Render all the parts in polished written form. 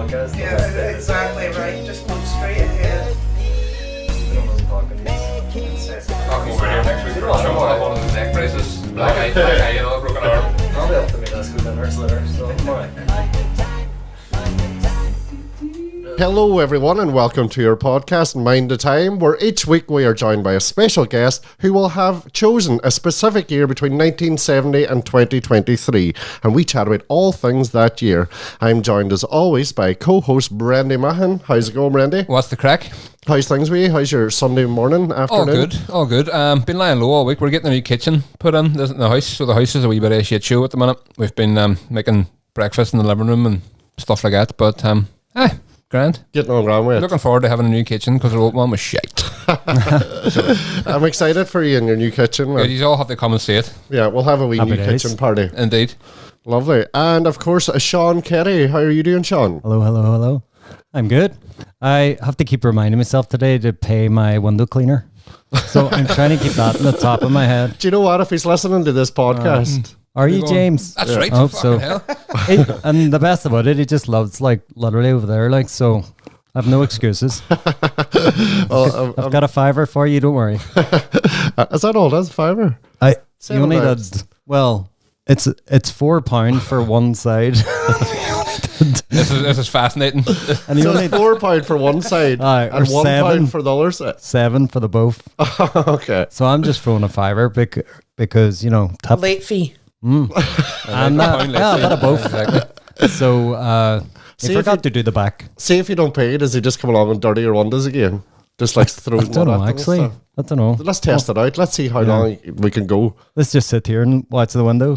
podcast. Yeah, exactly right. Just look straight ahead. I'll come over here next week for a show. I'll have one of the neck braces, black eye, you know, broken arm. I'll be up to meet us because I'm nurse later, so I'm alright. Hello everyone and welcome to your podcast Mind the Time, where each week we are joined by a special guest who will have chosen a specific year between 1970 and 2023, and we chat about all things that year. I'm joined as always by co-host Brandy Mahan. How's it going, Brandy? What's the crack? How's things with you? How's your Sunday morning, afternoon? All good. Been lying low all week. We're getting a new kitchen put in the house, so the house is a wee bit of a shit show at the minute. We've been making breakfast in the living room and stuff like that, but grand. Getting on grand with it. Looking forward to having a new kitchen because the old one was shite. I'm excited for you in your new kitchen. Yeah, you all have to come and see it. Yeah, we'll have a wee Happy new days. kitchen party. Indeed. Lovely. And of course, Sean Kerry. How are you doing, Sean? Hello. I'm good. I have to keep reminding myself today to pay my window cleaner. So I'm trying to keep that in the top of my head. Do you know what? If he's listening to this podcast, Are you, James? That's right. I hope Fucking so. hell. And the best about it, he just loves, like, literally over there, like, so I have no excuses. well, I've got a $5 for you, don't worry. is that all? That's $5? You Seven only pounds. did, well, it's £4 for one side. This is fascinating. And you So only it's £4 for one side Aye, and or £1 7. for the other side. 7 for the both. Okay. So I'm just throwing a $5 because, you know, tip. Late fee. And Pound late yeah, a fee. bit of both. Exactly. So See he if forgot you- to do the back. See if you don't pay, does he just come along and dirty your windows again? Just like throw I don't know, actually. I don't know. Let's test it out. Let's see how long we can go. Let's just sit here and watch the window.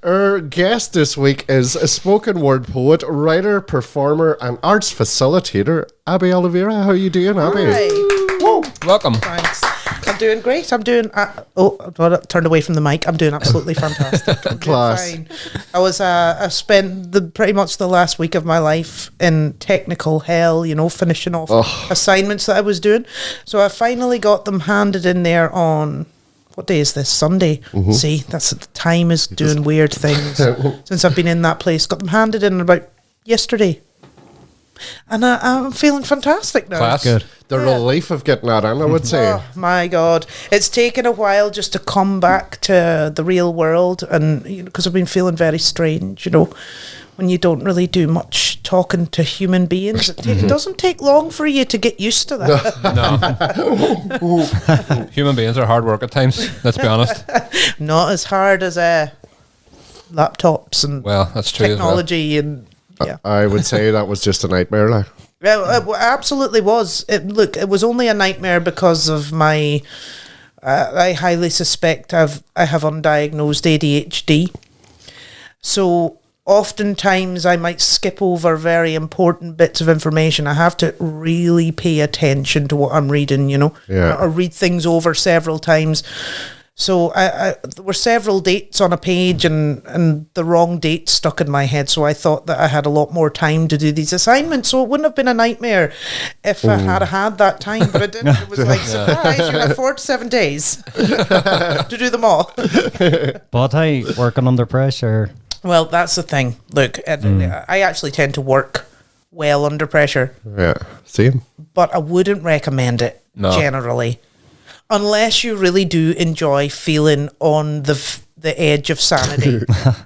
Our guest this week is a spoken word poet, writer, performer, and arts facilitator, Abby Oliveira. How are you doing, Abby? Hi. Welcome. Thanks. I'm doing great. I'm doing. I turned away from the mic. I'm doing absolutely fantastic. I'm doing Class. fine. I spent pretty much the last week of my life in technical hell. You know, finishing off assignments that I was doing. So I finally got them handed in there on. What day is this? Sunday. See, that's the time is doing weird things since I've been in that place. Got them handed in about yesterday, and I'm feeling fantastic now. Class. Good. The relief of getting that in, I would say. Oh my God, it's taken a while just to come back to the real world, and because I've been feeling very strange, you know, when you don't really do much talking to human beings. It doesn't take long for you to get used to that. No. Human beings are hard work at times, let's be honest. Not as hard as laptops and Well, that's true technology and yeah. I would say that was just a nightmare. Like. It absolutely was. It was only a nightmare because of my. I highly suspect I have undiagnosed ADHD. So oftentimes I might skip over very important bits of information. I have to really pay attention to what I'm reading, you know, or read things over several times. So there were several dates on a page and the wrong date stuck in my head. So I thought that I had a lot more time to do these assignments. So it wouldn't have been a nightmare if I had that time. But I didn't. It was like, surprise, you have 4 to 7 days to do them all. But hey, working under pressure. Well, that's the thing. Look, I actually tend to work well under pressure. Yeah, same. But I wouldn't recommend it generally. Unless you really do enjoy feeling on the edge of sanity,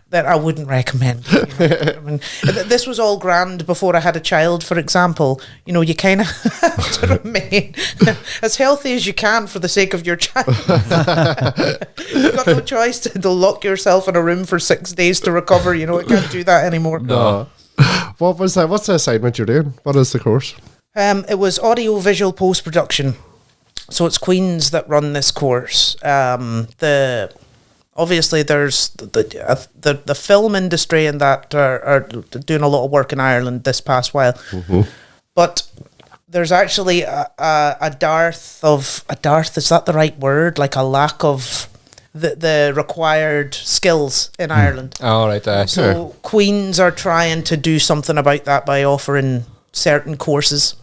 that I wouldn't recommend. You know? I mean, this was all grand before I had a child, for example. You know, you kind of have to remain as healthy as you can for the sake of your child. You've got no choice to lock yourself in a room for 6 days to recover. You know, I can't do that anymore. No. What was that? What's the assignment you're doing? What is the course? It was audio-visual post-production. So it's Queen's that run this course. Obviously there's the film industry and that are doing a lot of work in Ireland this past while, but there's actually a dearth. Is that the right word? Like a lack of the required skills in Ireland. Oh, right. So Queen's are trying to do something about that by offering certain courses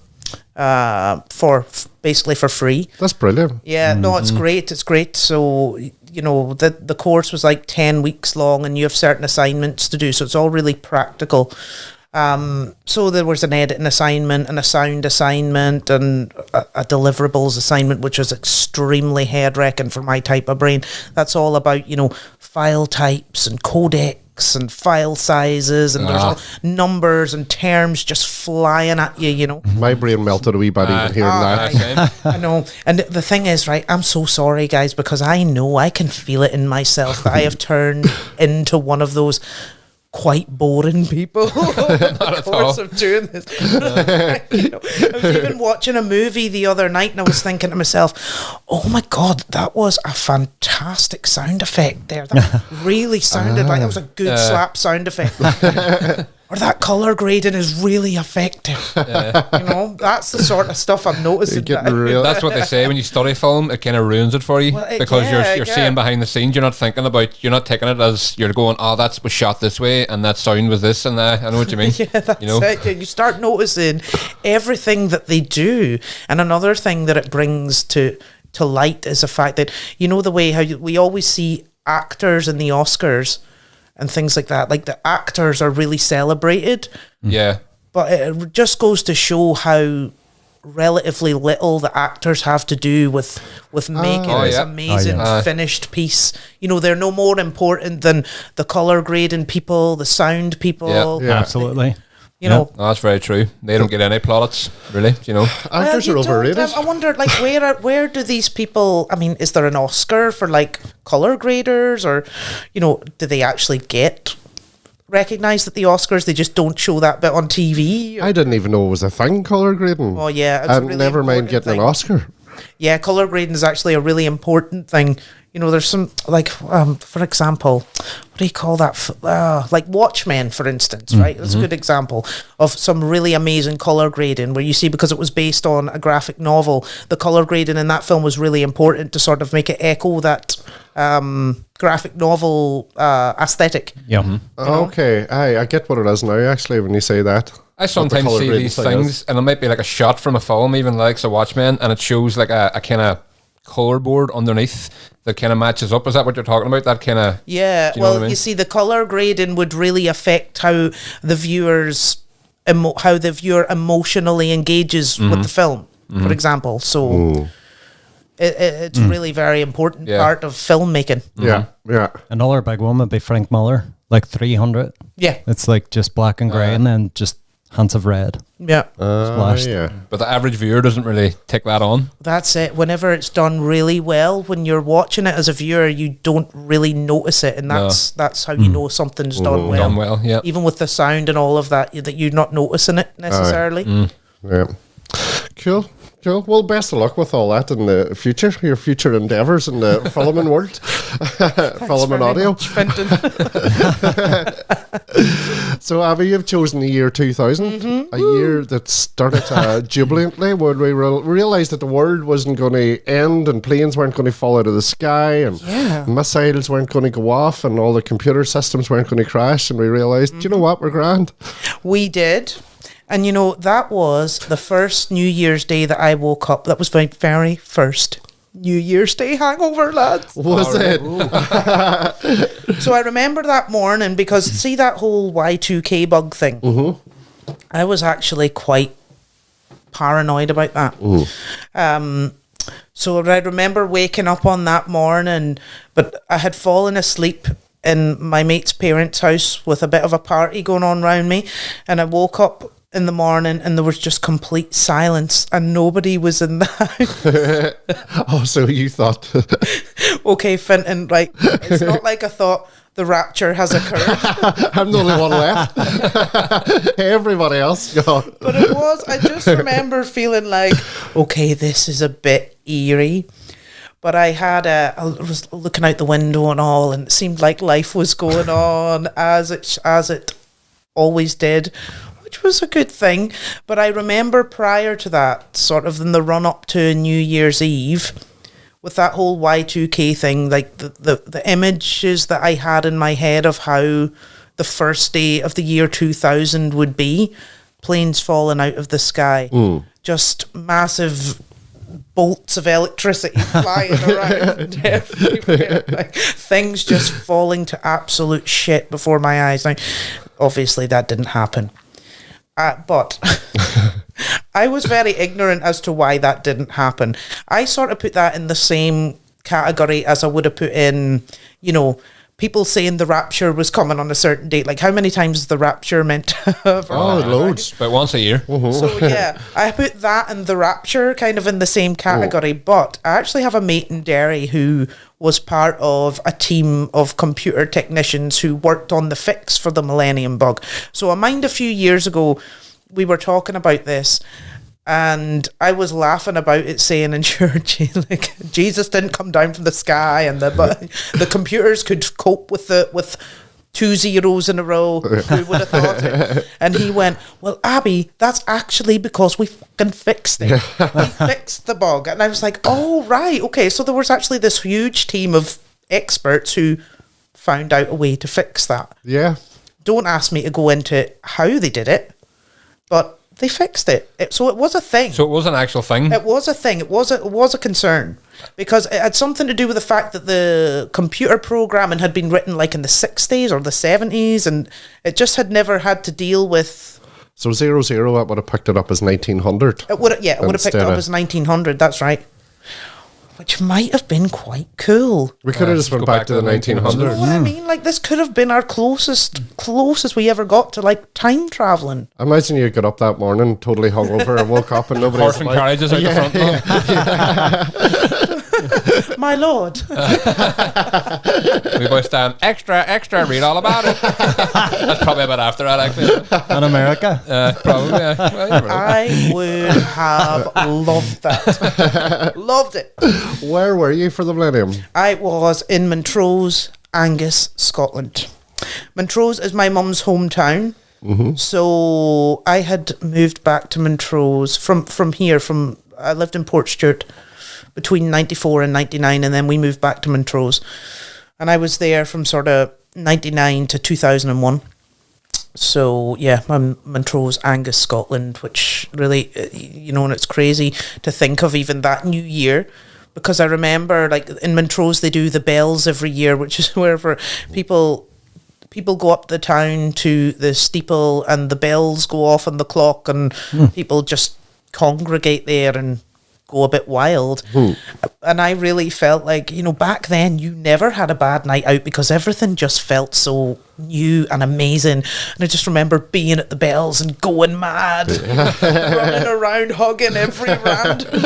basically for free. That's brilliant. Yeah, no, it's great. It's great. So, you know, the course was like 10 weeks long and you have certain assignments to do. So it's all really practical. So there was an editing assignment and a sound assignment and a deliverables assignment, which was extremely head-wrecking for my type of brain. That's all about, file types and codecs and file sizes, and there's all numbers and terms just flying at you. My brain melted a wee bit even hearing that. I know. And the thing is, right, I'm so sorry, guys, because I know I can feel it in myself that I have turned into one of those quite boring people in the course of doing this. I was even watching a movie the other night and I was thinking to myself, oh my God, that was a fantastic sound effect there. That really sounded like that was a good slap sound effect. Or that colour grading is really effective. That's the sort of stuff I'm noticing. That's what they say when you study film. It kind of ruins it for you because you're seeing behind the scenes. You're not taking it as you're going, that was shot this way and that sound was this and that. I know what you mean. That's it. You start noticing everything that they do. And another thing that it brings to light is the fact that, the way how we always see actors in the Oscars and things like that. Like the actors are really celebrated. Yeah. But it just goes to show how relatively little the actors have to do with making this amazing finished piece. They're no more important than the colour grading people, the sound people. Yeah. Absolutely. No, that's very true. They don't get any plaudits, really. Actors are overrated. I wonder, where do these people? I mean, is there an Oscar for colour graders, or do they actually get recognised at the Oscars? They just don't show that bit on TV. I didn't even know it was a thing, colour grading. Oh yeah, it's and really never mind getting an Oscar. Yeah, colour grading is actually a really important thing. There's some, for example, what do you call that? Like Watchmen, for instance, right? That's a good example of some really amazing colour grading where you see, because it was based on a graphic novel, the colour grading in that film was really important to sort of make it echo that graphic novel aesthetic. Yeah. Okay, I get what it is now, actually, when you say that. I sometimes see these things, and it might be like a shot from a film, even like a Watchmen, and it shows like a kind of colour board underneath that kind of matches up. Is that what you're talking about? That kind of... Yeah, you see, the colour grading would really affect how the viewer emotionally engages with the film, for example. So it's really very important part of filmmaking. Yeah. Another big one would be Frank Miller, like 300. Yeah. It's like just black and grey and then just hints of red. Yeah. Splashed. Yeah. But the average viewer doesn't really take that on. That's it. Whenever it's done really well, when you're watching it as a viewer, you don't really notice it, and that's how you know something's done well. Done well, yeah. Even with the sound and all of that you're not noticing it necessarily. Yeah. Cool. Well, best of luck with all that in the future, your future endeavours in the filming world, film and audio. So, Abby, you've chosen the year 2000, a year that started jubilantly when we realised that the world wasn't going to end and planes weren't going to fall out of the sky and missiles weren't going to go off and all the computer systems weren't going to crash, and we realised, do you know what, we're grand. We did. And that was the first New Year's Day that I woke up. That was my very first New Year's Day hangover, lads. Was it? So I remember that morning because, see that whole Y2K bug thing? I was actually quite paranoid about that. So I remember waking up on that morning, but I had fallen asleep in my mate's parents' house with a bit of a party going on around me, and I woke up in the morning and there was just complete silence and nobody was in the house. Oh, so you thought... Okay, Finton, it's not like I thought the rapture has occurred. I'm the only one left. Everybody else gone. But it was, I just remember feeling like, okay, this is a bit eerie. But I was looking out the window and all, and it seemed like life was going on as it always did, which was a good thing. But I remember prior to that, sort of in the run up to New Year's Eve, with that whole Y2K thing, like the images that I had in my head of how the first day of the year 2000 would be, planes falling out of the sky, just massive bolts of electricity flying around everywhere, like things just falling to absolute shit before my eyes. Now, obviously that didn't happen. But I was very ignorant as to why that didn't happen. I sort of put that in the same category as I would have put in, people saying the rapture was coming on a certain date. Like, how many times is the rapture meant to have? Loads. About once a year. So, yeah, I put that and the rapture kind of in the same category. But I actually have a mate in Derry who was part of a team of computer technicians who worked on the fix for the Millennium Bug. So I mind a few years ago, we were talking about this, and I was laughing about it, saying, and sure, like, Jesus didn't come down from the sky, and the computers could cope with 2 zeros in a row. Who would have thought it? And he went, well, Abby, that's actually because we fucking fixed it. We fixed the bug. And I was like, oh, right, okay. So there was actually this huge team of experts who found out a way to fix that. Yeah. Don't ask me to go into how they did it, but they fixed it. So it was a thing. So it was an actual thing? It was a thing. It was a concern. Because it had something to do with the fact that the computer programming had been written like in the 60s or the 70s, and it just had never had to deal with... So 00, that would have picked it up as 1900. It would have picked it up as 1900, that's right. Which might have been quite cool. We could have just went back to the 1900s. You know what I mean? Like, this could have been our closest we ever got to, like, time travelling. Imagine you got up that morning totally hungover and woke up and nobody Horse and carriages out the front. My lord. We both stand extra, read all about it. That's probably a bit after that, actually. In America? Probably, yeah. Well, you never know. I would have loved that. Loved it. Where were you for the Millennium? I was in Montrose, Angus, Scotland. Montrose is my mum's hometown. Mm-hmm. So I had moved back to Montrose from here. I lived in Portstewart between 94 and 99, and then we moved back to Montrose. And I was there from sort of 99 to 2001. So, yeah, I'm Montrose, Angus, Scotland, which really, and it's crazy to think of even that new year. Because I remember, like, in Montrose, they do the bells every year, which is wherever people go up the town to the steeple and the bells go off on the clock, and people just congregate there and go a bit wild. And I really felt like, back then you never had a bad night out because everything just felt so new and amazing. And I just remember being at the bells and going mad, running around hugging every random,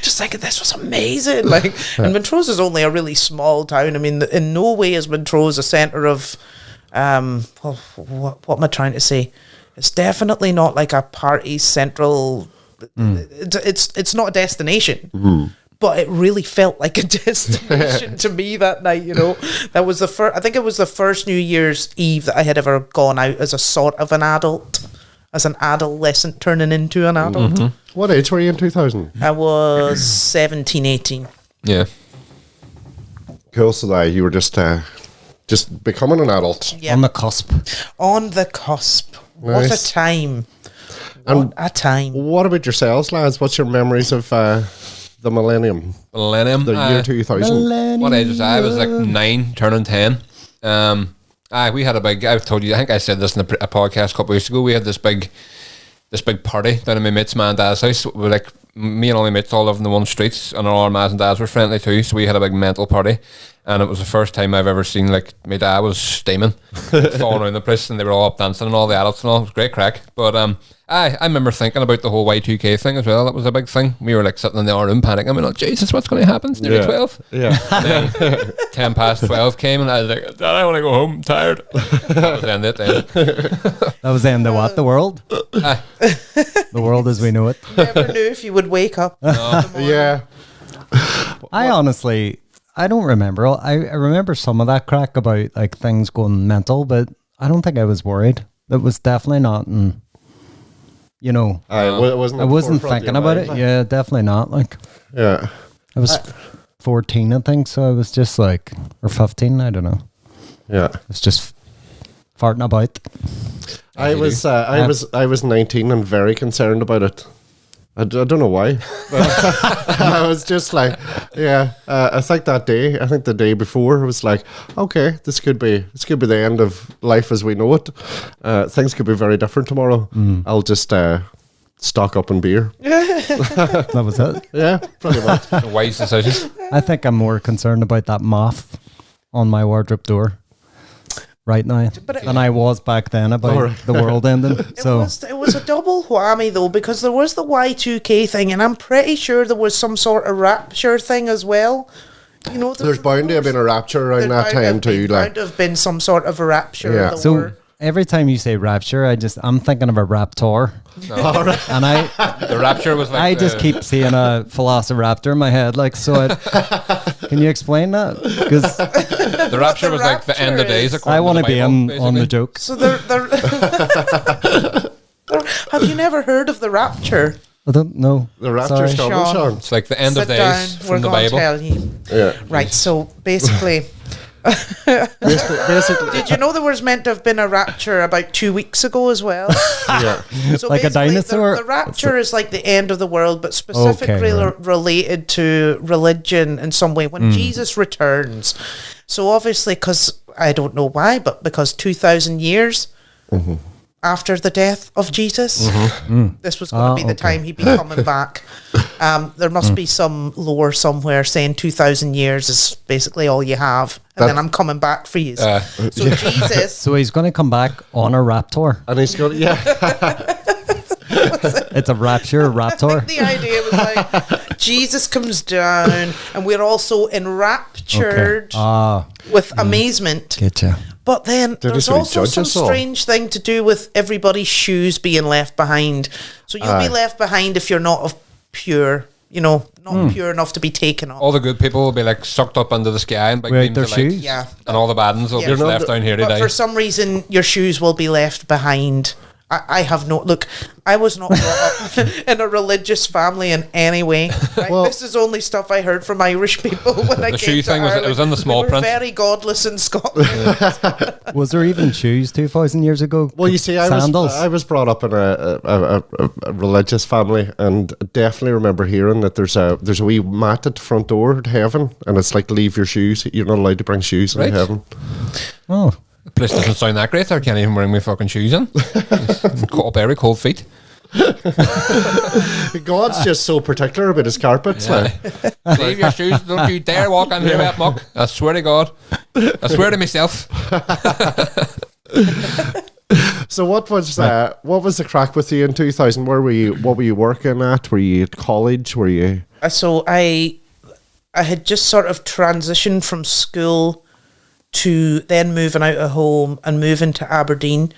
just like, this was amazing. Like, and Montrose is only a really small town. I mean, in no way is Montrose a centre of what am I trying to say? It's definitely not like a party central. It's not a destination, but it really felt like a destination to me that night. That was the first. I think it was the first New Year's Eve that I had ever gone out as a sort of an adult, as an adolescent turning into an adult. Mm-hmm. What age were you in 2000? I was 17, 18. Yeah. Cool. So you were just becoming an adult. Yeah. On the cusp. On the cusp. Nice. What a time. And what a time. What about yourselves, lads? What's your memories of the Millennium? The year 2000? What age was I? I was like 9, turning 10. We had a big, I've told you, I think I said this in a podcast a couple of weeks ago, we had this big party down in my mate's man and dad's house. We were like, me and all my mates all lived in the one streets, and all our mas and dads were friendly too, so we had a big mental party. And it was the first time I've ever seen, like, my dad was steaming, falling around the place, and they were all up dancing, and all the adults and all. It was great crack. But I remember thinking about the whole Y2K thing as well. That was a big thing. We were like sitting in the other room panicking. I mean, Jesus, what's going to happen? It's nearly 12. Yeah. And then 10 past 12 came, and I was like, Dad, I want to go home. I'm tired. That was the end of it then. That was the end of what? The world? The world as we know it. Never knew if you would wake up. Yeah. I don't remember. I remember some of that crack about like things going mental, but I don't think I was worried. It was definitely not, I wasn't thinking about it. Yeah, definitely not. Like, yeah, I was 14, I think, so I was just like, or 15, I don't know. Yeah, it's just farting about. I was 19 and very concerned about it. I don't know why. I was just like, yeah. I think that day, the day before, I was like, okay, this could be the end of life as we know it. Things could be very different tomorrow. I'll just stock up on beer. That was it. Yeah, pretty much. A wise decision. I think I'm more concerned about that moth on my wardrobe door right now than I was back then about the world ending. It was a double whammy though, because there was the Y2K thing, and I'm pretty sure there was some sort of rapture thing as well. You know, there's bound to have been a rapture around that time too. Bound to have been some sort of a rapture. Yeah. So every time you say rapture, I'm thinking of a raptor. And The rapture was like I just keep seeing a velociraptor in my head, like, so can you explain that? Because the rapture was like the end of days. I want to be on the joke. So have you never heard of the rapture? I don't know. The rapture's Sorry. coming, Sean. It's like the end of Sit days down, from we're the going to Bible. tell you. Yeah. Right, so basically, Basically, did you know there was meant to have been a rapture about 2 weeks ago as well? yeah. So Like a basically, dinosaur? The rapture is like the end of the world, but specifically Okay, right. related to religion in some way when Jesus returns. So obviously, because I don't know why, but because 2,000 years after the death of Jesus, this was going to be the time he'd be coming back. There must be some lore somewhere saying 2,000 years is basically all you have, and then I'm coming back for you. So Jesus. So he's going to come back on a raptor. And he's got It's a rapture raptor. The idea was like Jesus comes down, and we're also enraptured with amazement. Getcha. But then there's he also judge some us all? strange thing to do with everybody's shoes being left behind. So you'll be left behind if you're not of pure, not pure enough to be taken off. All the good people will be like sucked up under the sky and big Without beams their of light. shoes? Yeah. And all the bad ones will Yeah. be just left down here to But die. for some reason, your shoes will be left behind. I have no look. I was not brought up in a religious family in any way. Right? Well- This is only stuff I heard from Irish people when I The came shoe to thing was- it Ireland. was in the small we print. were very godless in Scotland. Was there even shoes 2,000 years ago? Well, you see, Sandals? I was brought up in a religious family, and definitely remember hearing that there's a wee mat at the front door to heaven, and it's like leave your shoes. You're not allowed to bring shoes Right. into heaven. Oh. The place doesn't sound that great. I can't even bring my fucking shoes in. Caught up very cold feet. God's just so particular about his carpets. Like. Leave your shoes. Don't you dare walk on here wet muck. I swear to God. I swear to myself. So what was the crack with you in 2000? What were you working at? Were you at college? Were you? So I had just sort of transitioned from school to then moving out of home and moving to Aberdeen,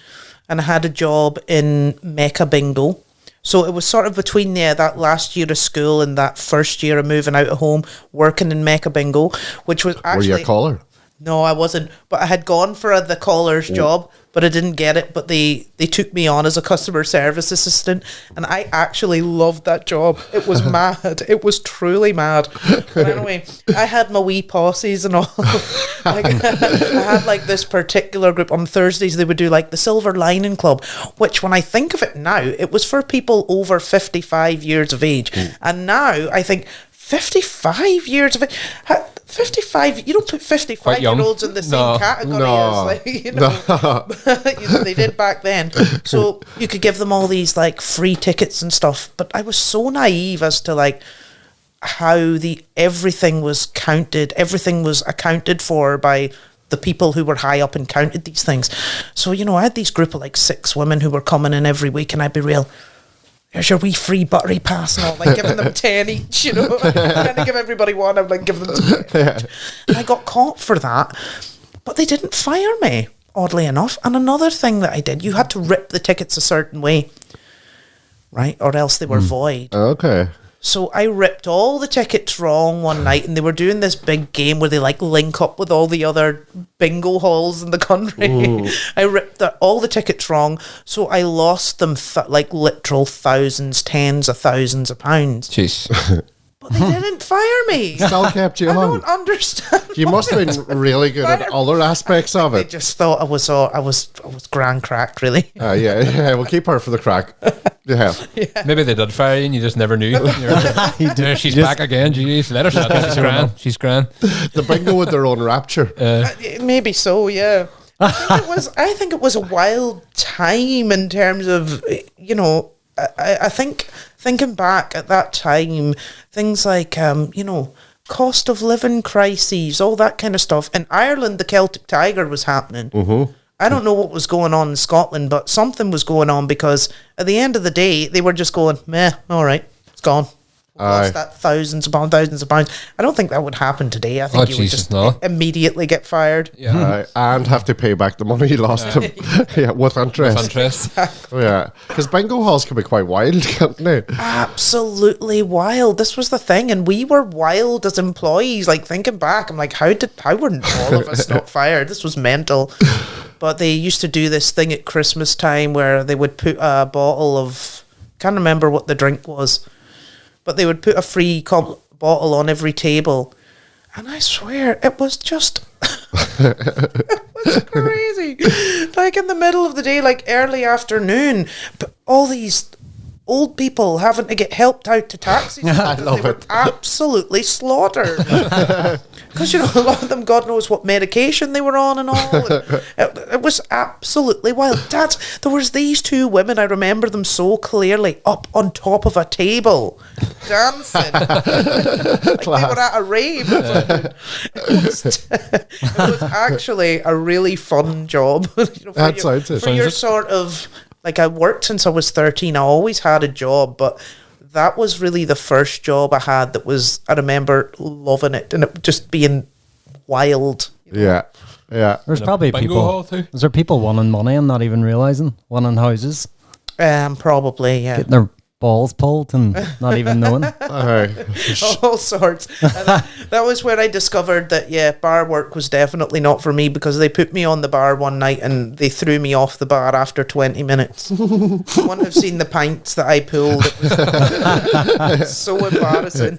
and I had a job in Mecca Bingo. So it was sort of between that last year of school and that first year of moving out of home, working in Mecca Bingo, which was actually... Were you a caller? No, I wasn't. But I had gone for the caller's job, but I didn't get it. But they took me on as a customer service assistant, and I actually loved that job. It was mad. It was truly mad. But anyway, I had my wee posses and all. I had like this particular group on Thursdays. They would do like the Silver Lining Club, which when I think of it now, it was for people over 55 years of age. And now I think 55 years of age. 55, you don't put 55-year-olds in the same category as, like, they did back then. So you could give them all these, like, free tickets and stuff. But I was so naive as to, like, how everything was counted. Everything was accounted for by the people who were high up and counted these things. So, I had these group of, like, 6 women who were coming in every week, and I'd be real... Here's your wee free buttery pass and all, like giving them 10 each, trying to give everybody one, I'm like giving them 2 each. And I got caught for that, but they didn't fire me, oddly enough. And another thing that I did, you had to rip the tickets a certain way, right? Or else they were void. Okay. So I ripped all the tickets wrong one night, and they were doing this big game where they like link up with all the other bingo halls in the country. I ripped all the tickets wrong, so I lost them like literal thousands, tens of thousands of pounds. Jeez. but they didn't fire me. Still kept you I on. don't understand. You must have been really good at other aspects of They it. just thought I was grand cracked, really. Yeah, we'll keep her for the crack. Yeah. Maybe they did fire you and you just never knew. There, she's back again. Jeez, let her shut up. She's grand. She's grand. The bingo with their own rapture. Maybe so, yeah. I think it was a wild time in terms of, you know, I think thinking back at that time, things like, you know, cost of living crises, all that kind of stuff. In Ireland, the Celtic Tiger was happening. Mm-hmm. I don't know what was going on in Scotland, but something was going on because at the end of the day, they were just going, meh, all right, it's gone. We've lost that thousands upon thousands of pounds. I don't think that would happen today. I think you would just immediately get fired. Yeah. And have to pay back the money you lost with interest. With interest. Yeah. Because bingo halls can be quite wild, can't they? Absolutely wild. This was the thing, and we were wild as employees. Like, thinking back, I'm like, how weren't all of us not fired? This was mental. But they used to do this thing at Christmas time where they would put a bottle of, can't remember what the drink was, but they would put a free bottle on every table. And I swear, it was just... it was crazy. Like, in the middle of the day, like early afternoon, but all these old people having to get helped out to taxis. I They love were it. absolutely slaughtered. Because, you know, a lot of them, God knows what medication they were on and all. And it was absolutely wild. There was these two women, I remember them so clearly, up on top of a table, dancing. Like they were at a rave. It was actually a really fun job. You know, That sounds it. for your sort of... Like, I worked since I was 13. I always had a job, but that was really the first job I had that was, I remember loving it and it just being wild. Yeah. Yeah. There's probably bingo people. hall too? Is there people winning money and not even realizing? Winning houses, Probably, yeah. getting their balls pulled and not even knowing. All sorts. And that was where I discovered that, yeah, bar work was definitely not for me because they put me on the bar one night and they threw me off the bar after 20 minutes. You wouldn't have seen the pints that I pulled. It was so embarrassing.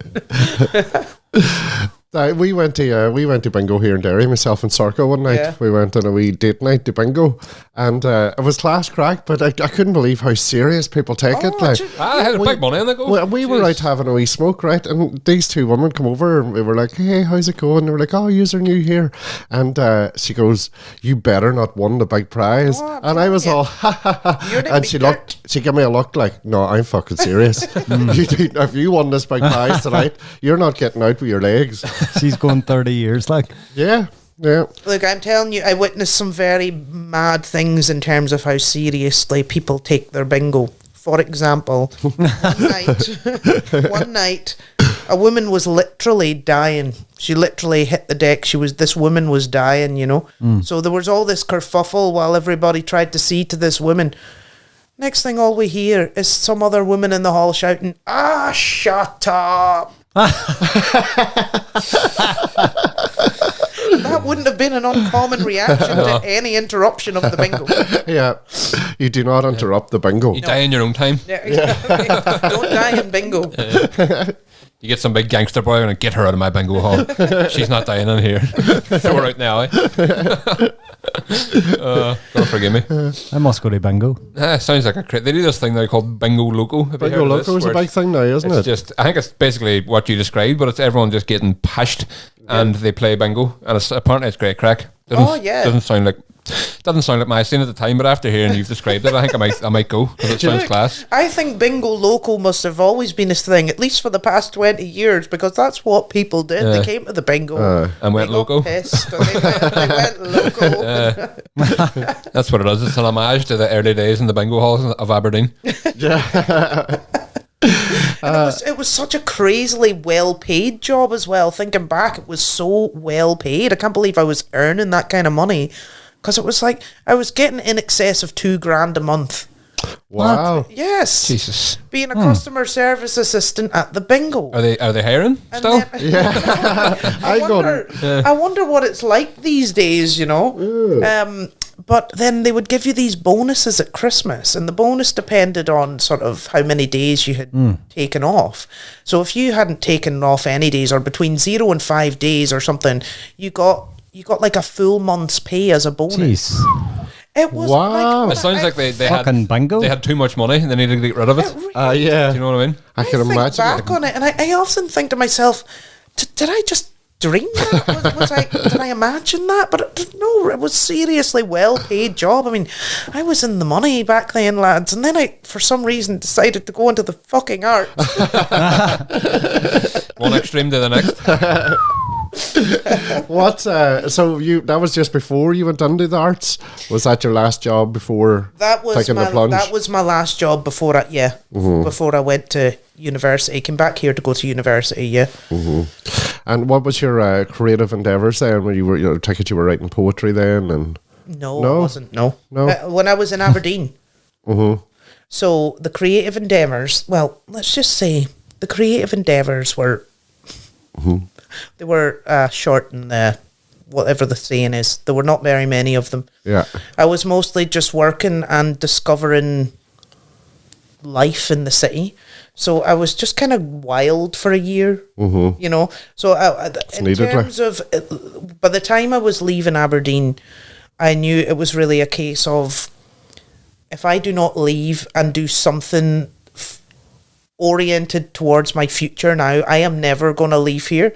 We went to bingo here in Derry, myself and Sarko one night. Yeah. We went on a wee date night to bingo, and it was class crack. But I couldn't believe how serious people take it. Like, I had a big money on the go. we were out having a wee smoke, right? And these two women come over and we were like, "Hey, how's it going?" And they were like, "Oh, you're new here." And she goes, "You better not won the big prize." Oh, and I was all, "Ha ha ha!" And she gave me a look like, "No, I'm fucking serious. If you won this big prize tonight, you're not getting out with your legs." She's going 30 years, like. Yeah. Yeah. Look, I'm telling you, I witnessed some very mad things in terms of how seriously people take their bingo. For example, one night, a woman was literally dying. She literally hit the deck. This woman was dying, you know. So there was all this kerfuffle while everybody tried to see to this woman. Next thing, all we hear is some other woman in the hall shouting, "Ah, shut up." That wouldn't have been an uncommon reaction to any interruption of the bingo. Yeah. You do not interrupt the bingo. You die in your own time. Don't die in bingo. You get some big gangster boy and get her out of my bingo hall. She's not dying in here. Throw her out now, don't forgive me. I must go to bingo. Sounds like they do this thing they call bingo loco. Bingo loco is a big thing now, isn't it? I think it's basically what you described, but it's everyone just getting pashed and they play bingo, and apparently it's great crack. Doesn't sound like my scene at the time, but after hearing you've described it, I think I might go because it sounds class. I think bingo local must have always been a thing, at least for the past 20 years, because that's what people did. They came to the bingo and went loco. Pissed, and they went loco. That's what it is. It's an homage to the early days in the bingo halls of Aberdeen. Yeah. And it was such a crazily well paid job as well. Thinking back, it was so well paid. I can't believe I was earning that kind of money. Because it was like, I was getting in excess of $2,000 a month. Wow. Yes. Jesus. Being a customer service assistant at the bingo. Are they hiring still? I wonder what it's like these days, you know. But then they would give you these bonuses at Christmas, and the bonus depended on sort of how many days you had taken off. So if you hadn't taken off any days, or between 0 and 5 days or something, you got like a full month's pay as a bonus. Jeez. It was Wow. like, It sounds like they had Fucking bingo. they had too much money and they needed to get rid of it. Yeah. Do you know what I mean? I can think imagine. back on it, and I often think to myself, did I just dream that? Did I imagine that? But no, it was seriously well-paid job. I mean, I was in the money back then, lads, and then I, for some reason, decided to go into the fucking arts. One extreme to the next. What? So that was just before you went into the arts? Was that your last job before taking the plunge? That was my last job before before I went to university. Came back here to go to university. Yeah. And what was your creative endeavours then? When you were, take it you were writing poetry then, and No, I wasn't. No. No? When I was in Aberdeen. So the creative endeavours. Well, let's just say the creative endeavours were. They were short and whatever the saying is. There were not very many of them. yeah, I was mostly just working and discovering life in the city. So I was just kind of wild for a year, you know. So in needed, terms of, by the time I was leaving Aberdeen, I knew it was really a case of, if I do not leave and do something oriented towards my future now, I am never going to leave here,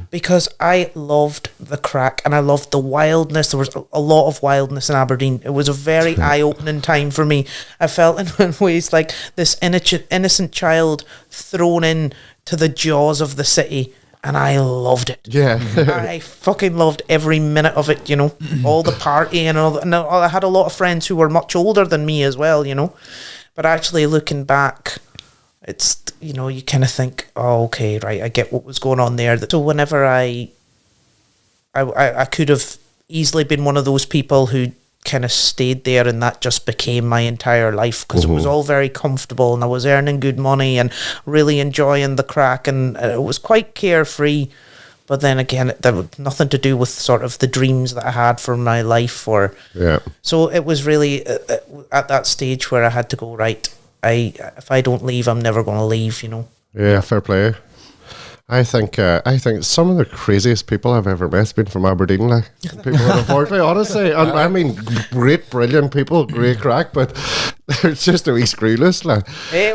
because I loved the crack and I loved the wildness. There was a lot of wildness in Aberdeen. It was a very eye-opening time for me. I felt in ways like this innocent child thrown in to the jaws of the city, and I loved it. yeah. I fucking loved every minute of it, you know, all the partying and all. And I had a lot of friends who were much older than me as well, you know. But actually looking back, it's, you know, you kind of think, oh, okay, right, I get what was going on there. So whenever I could have easily been one of those people who kind of stayed there, and that just became my entire life, because it was all very comfortable and I was earning good money and really enjoying the crack, and it was quite carefree. But then again, that had nothing to do with sort of the dreams that I had for my life. Yeah. So it was really at that stage where I had to go, right, if I don't leave, I'm never going to leave, you know. Yeah, fair play. I think some of the craziest people I've ever met have been from Aberdeen, like people that unfortunately, honestly, and I mean, great, brilliant people, great crack, but they're just a wee screwless, like. Hey,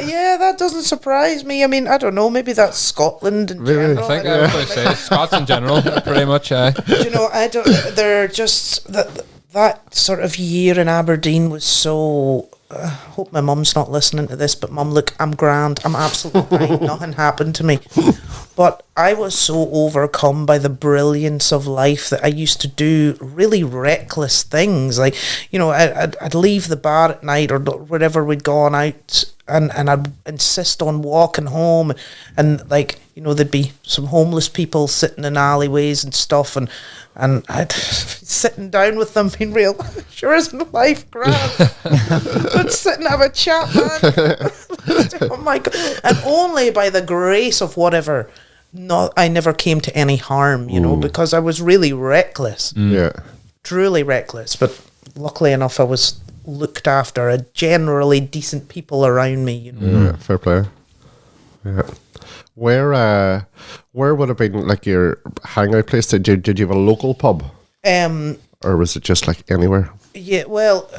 yeah, that doesn't surprise me. I mean, I don't know, maybe that's Scotland in Really? general. I think I was going to say Scots in general, pretty much. Do you know, they're just that sort of year in Aberdeen was so. I hope my mum's not listening to this, but Mum, look, I'm grand. I'm absolutely fine. Nothing happened to me. But I was so overcome by the brilliance of life that I used to do really reckless things. Like, you know, I'd leave the bar at night or wherever we'd gone out, and I'd insist on walking home, and like, you know, there'd be some homeless people sitting in alleyways and stuff, and I'd sitting down with them being real, sure isn't life grand? Let's sit and have a chat, man. Oh my God. And only by the grace of whatever, I never came to any harm, you know, because I was really reckless. Yeah. Truly reckless. But luckily enough, I was looked after, a generally decent people around me, you know. Yeah, fair play. Yeah. Where would have been like your hangout place? Did you have a local pub? Or was it just like anywhere? Yeah, well,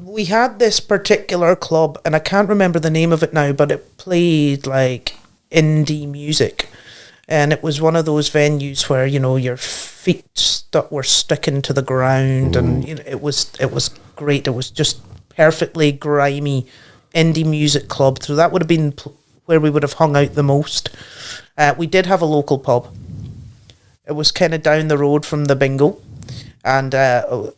we had this particular club, and I can't remember the name of it now, but it played like indie music. And it was one of those venues where, you know, your feet were sticking to the ground, and you know, it was great. It was just perfectly grimy indie music club. So that would have been where we would have hung out the most. We did have a local pub. It was kind of down the road from the bingo, and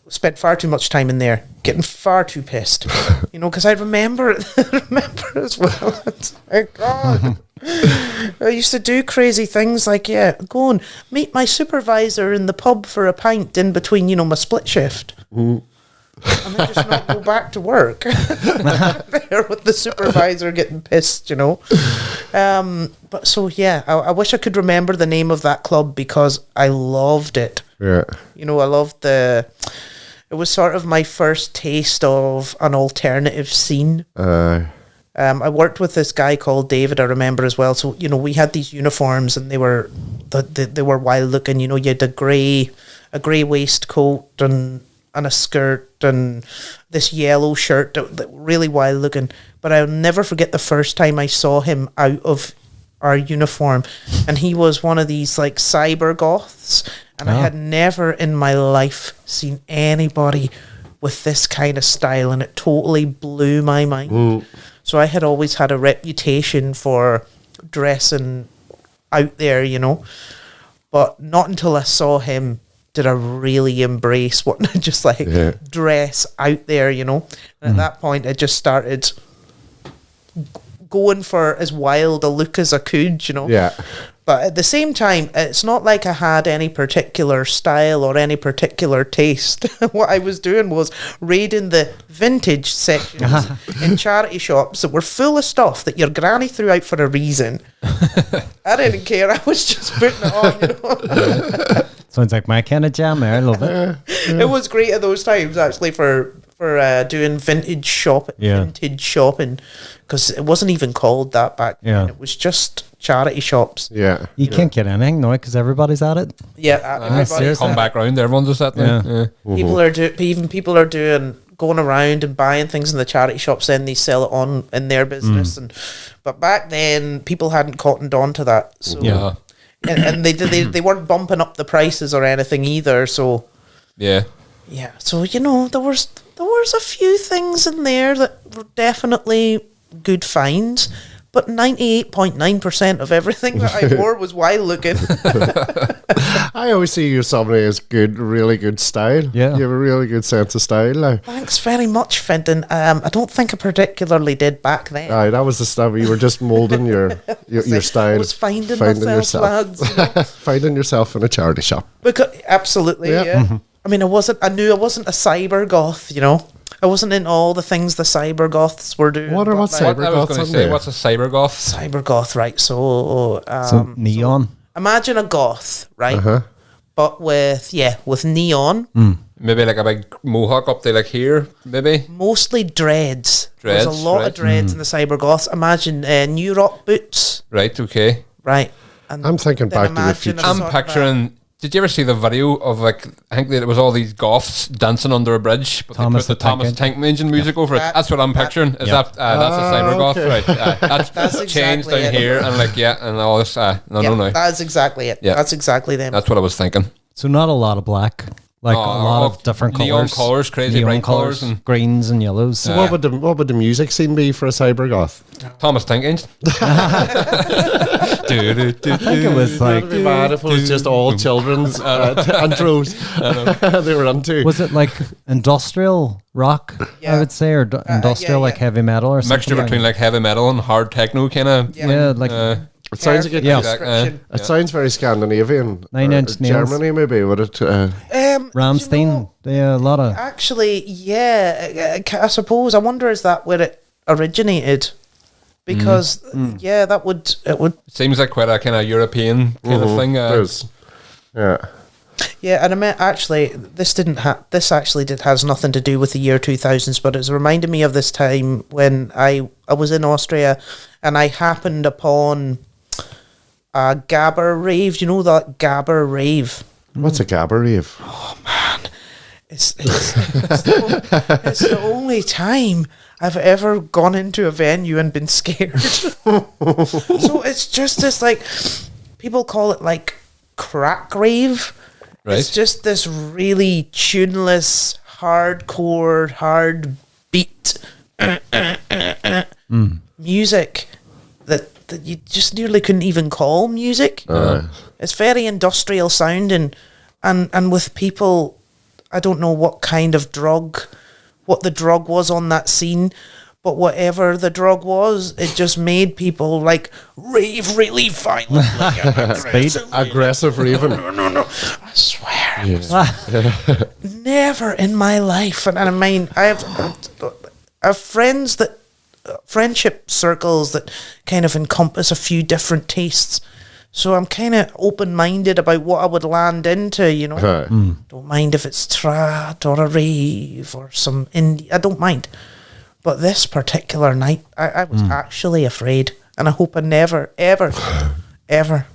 spent far too much time in there, getting far too pissed, you know, because I remember as well. It's like, God, I used to do crazy things like, yeah, go and meet my supervisor in the pub for a pint in between, you know, my split shift. And then just not go back to work. There with the supervisor getting pissed, you know. But so yeah, I wish I could remember the name of that club, because I loved it. Yeah. You know, I loved the. It was sort of my first taste of an alternative scene. I worked with this guy called David, I remember as well. So, you know, we had these uniforms and they were wild looking. You know, you had a grey waistcoat and a skirt and this yellow shirt that really wild looking. But I'll never forget the first time I saw him out of our uniform, and he was one of these like cyber goths, and I had never in my life seen anybody with this kind of style, and it totally blew my mind. So I had always had a reputation for dressing out there, you know, but not until I saw him did I really embrace what just like dress out there, you know. And at that point, I just started going for as wild a look as I could, you know. Yeah. But at the same time, it's not like I had any particular style or any particular taste. What I was doing was raiding the vintage sections in charity shops that were full of stuff that your granny threw out for a reason. I didn't care. I was just putting it on, you know. Sounds like my kind of jam there. I love it. It was great at those times, actually, for doing vintage shopping, because it wasn't even called that back then. It was just charity shops. Yeah. You can't get anything now because everybody's at it. Yeah, everybody's Come back round, everyone's just at there. Yeah. People are doing going around and buying things in the charity shops, then they sell it on in their business. But back then, people hadn't cottoned on to that. So and they weren't bumping up the prices or anything either. So so you know, there was a few things in there that were definitely good finds, but 98.9% of everything that I wore was wild looking. I always see you somebody as good, really good style. Yeah. You have a really good sense of style now. Thanks very much, Fenton. I don't think I particularly did back then. Aye, that was the stuff. You were just moulding your style. I was finding myself, lads. You know? Finding yourself in a charity shop. Absolutely, yeah. I mean, I knew I wasn't a cyber goth, you know. I wasn't in all the things the cyber goths were doing. What's cyber goths? I was going to say, what's a cyber goth? Cyber goth, right? So neon. So imagine a goth, right? But with neon. Maybe like a big mohawk up there, like here, maybe. Mostly dreads. There's a lot of dreads in the cyber goths. Imagine new rock boots. Right. Okay. Right. And I'm thinking Back to the Future. I'm picturing. Did you ever see the video of like, I think that it was all these goths dancing under a bridge, but they put the Thomas Tank Engine music over it? That's what I'm picturing. Is that's a cyber goth, right? That's exactly changed down here and like and all this. No. That's exactly it. Yeah. That's exactly them. That's what I was thinking. So not a lot of black, like a lot of different neon colours, crazy neon bright colours, and greens and yellows. So what would the music scene be for a cyber goth? Thomas Tank Engine. I think it was like, It'd be mad if it was just all children's intros they were into. Was it like industrial rock, I would say, or industrial like heavy metal or something? Mixture between like heavy metal and hard techno kind of. It sounds like it sounds very Scandinavian. 9 Inch Nails. Germany, maybe, would it? Rammstein. A lot of. Actually, I suppose. I wonder, is that where it originated? Because that would seems like quite a kind of European kind of thing. Yeah, and I mean, actually, this has nothing to do with the year 2000s, but it's reminded me of this time when I was in Austria and I happened upon a Gabber rave. Do you know that Gabber rave? What's a Gabber rave? Oh man, it's the only time I've ever gone into a venue and been scared. So it's just this, like, people call it like crack rave. Right. It's just this really tuneless, hardcore, hard beat music that you just nearly couldn't even call music. It's very industrial sounding, and with people, I don't know what the drug was on that scene, but whatever the drug was, it just made people like rave really violently. Aggressive raving. No. I swear. Never in my life. And I mean, I have friends friendship circles that kind of encompass a few different tastes. So I'm kind of open-minded about what I would land into, you know. Aye. Don't mind if it's trad or a rave or some indie. I don't mind. But this particular night, I was actually afraid. And I hope I never, ever, ever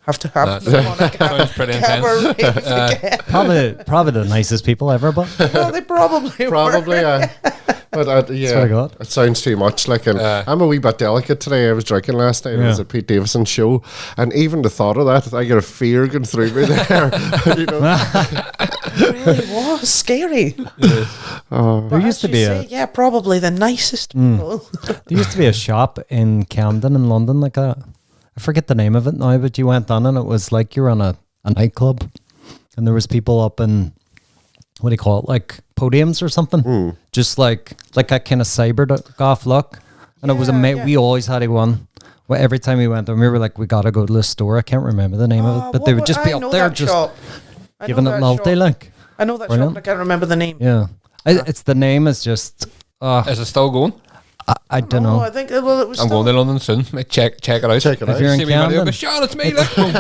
have to have them on a Sounds pretty camera intense. rave again. Probably the nicest people ever, but Well, they probably Probably, were. But Swear to yeah, God. it sounds too much. Like, and I'm a wee bit delicate today. I was drinking last night. It was Yeah. at Pete Davidson's show, and even the thought of that, I get a fear going through me there. You know? It really was scary. But There used as to you be say, yeah, probably the nicest people. there used to be a shop in Camden in London like that. I forget the name of it now, but you went on and it was like you're on a nightclub, and there was people up in, what do you call it, like podiums or something, just like a kind of cyber goth look. And it was Yeah. we always had a one. Well, every time we went there, we were like, we gotta go to the store. I can't remember the name of it, but they would just be I up know there that just shop. I know giving it that multi shop. like. I know that Brilliant. shop, but I can't remember the name. Yeah, it's the name is just. Is it still going? I don't Oh, know. I think well, it was. I'm still, going to London soon. Mate, check it out. Check it If out. you're in See me video, Camden, go, Sean, it's me. Let's go.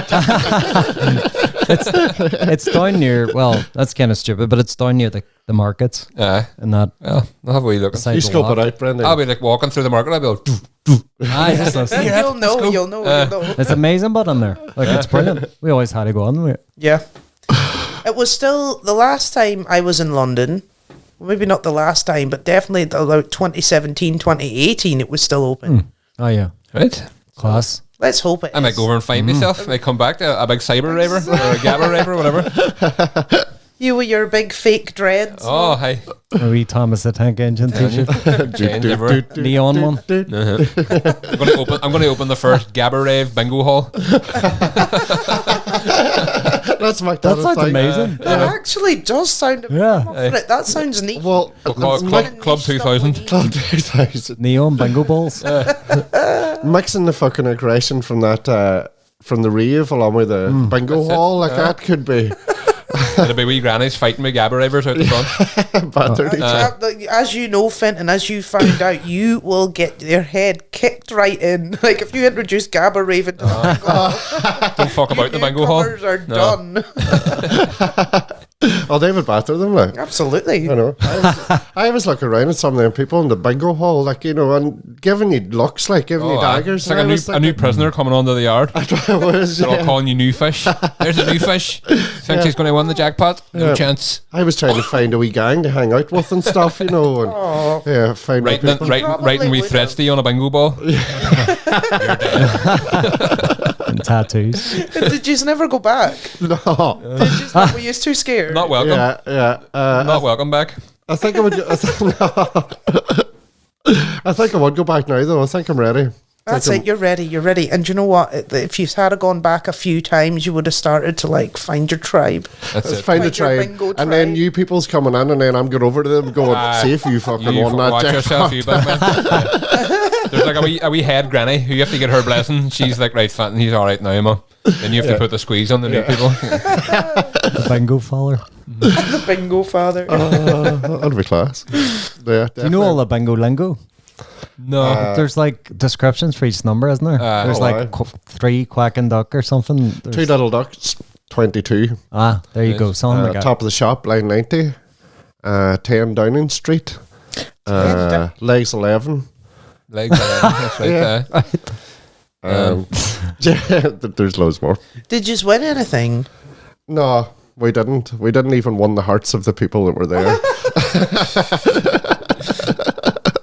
it's down near. Well, that's kind of stupid, but it's down near the markets and that. Well, I'll have a wee look. beside You the scope walk. it out, Brendan. I'll be like walking through the market. I'll be like, Aye, just listen. You'll know. You'll know. It's amazing, but on there, like it's brilliant. We always had to go on. Yeah. It was still the last time I was in London. Maybe not the last time, but definitely about 2017, 2018, it was still open. Oh yeah, right. class. Let's hope it I might is. go over and find myself. I might come back to a big cyber raver or a gabba raver, whatever. You with your big fake dreads. Oh, hi. A wee Thomas the Tank Engine t-shirt, Change everywhere. neon one. I'm going to open the first gabba rave bingo hall. Let's make That that a sounds thing. amazing. That actually does sound. Yeah. I'm up for it. That sounds neat. Well, We'll call it Club 2000. Club 2000. Neon bingo balls. Mixing the fucking aggression from that, from the rave along with the bingo hall, like that could be It'll be wee grannies fighting with gabba ravers out the front. battered. As you know, Fenton, as you found out, you will get your head kicked right in. Like if you introduce Gabba Raven to the bingo hall, Don't fuck about the bingo hall. newcomers are No. done. Oh, they would batter them, like. Absolutely. I know. I was looking around at some of them people in the bingo hall, like, you know, and giving you looks, like giving you daggers. It's like and I was a new thinking- prisoner coming onto the yard. I was, They're all yeah. calling you new fish. There's a new fish. Think he's going to win the jackpot? No Yeah. chance. I was trying to find a wee gang to hang out with and stuff, you know, and yeah, find Writing, people. writing wee would threats have. to you on a bingo ball. And tattoos. Did you never go back? No, Did you? Were you too scared? Not welcome. yeah. Not welcome back. I think I would. I think I would go back now, though. I think I'm ready. That's it. You're ready. You're ready. And you know what? If you had gone back a few times, you would have started to like find your tribe. That's Let's it. find a Find your tribe, bingo and then tribe. new people's coming in, and then I'm going over to them, going, "See if you fucking You won that watch yourself, jackpot." you big man. There's like a wee head granny who you have to get her blessing. She's like, right, fat, and he's all right now, mum. Then you have to put the squeeze on the new people. The bingo faller. The bingo father. That'd be class. Yeah, Do you know all the bingo lingo? No. There's like descriptions for each number, isn't there? There's oh, like aye. 3 quacking duck or something. Two There's- little ducks, 22. there you go. Something like that. Top of the shop, line 90. 10 Downing Street. Legs 11. Legs, that's right there. Yeah, there's loads more. Did you win anything? No, we didn't. We didn't even win the hearts of the people that were there.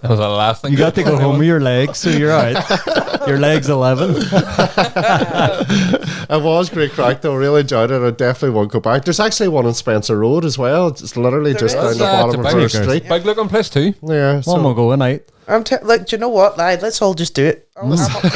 That was the last thing. You got to go home with your legs, so you're all right. Your legs 11. It was great crack though. Really enjoyed it. I definitely won't go back. There's actually one on Spencer Road as well. It's literally just is. down the It's bottom a of big our looking- street. Big looking place too. Yeah. One will So go a night. Look, do you know what, lad? Let's all just do it. I'm up for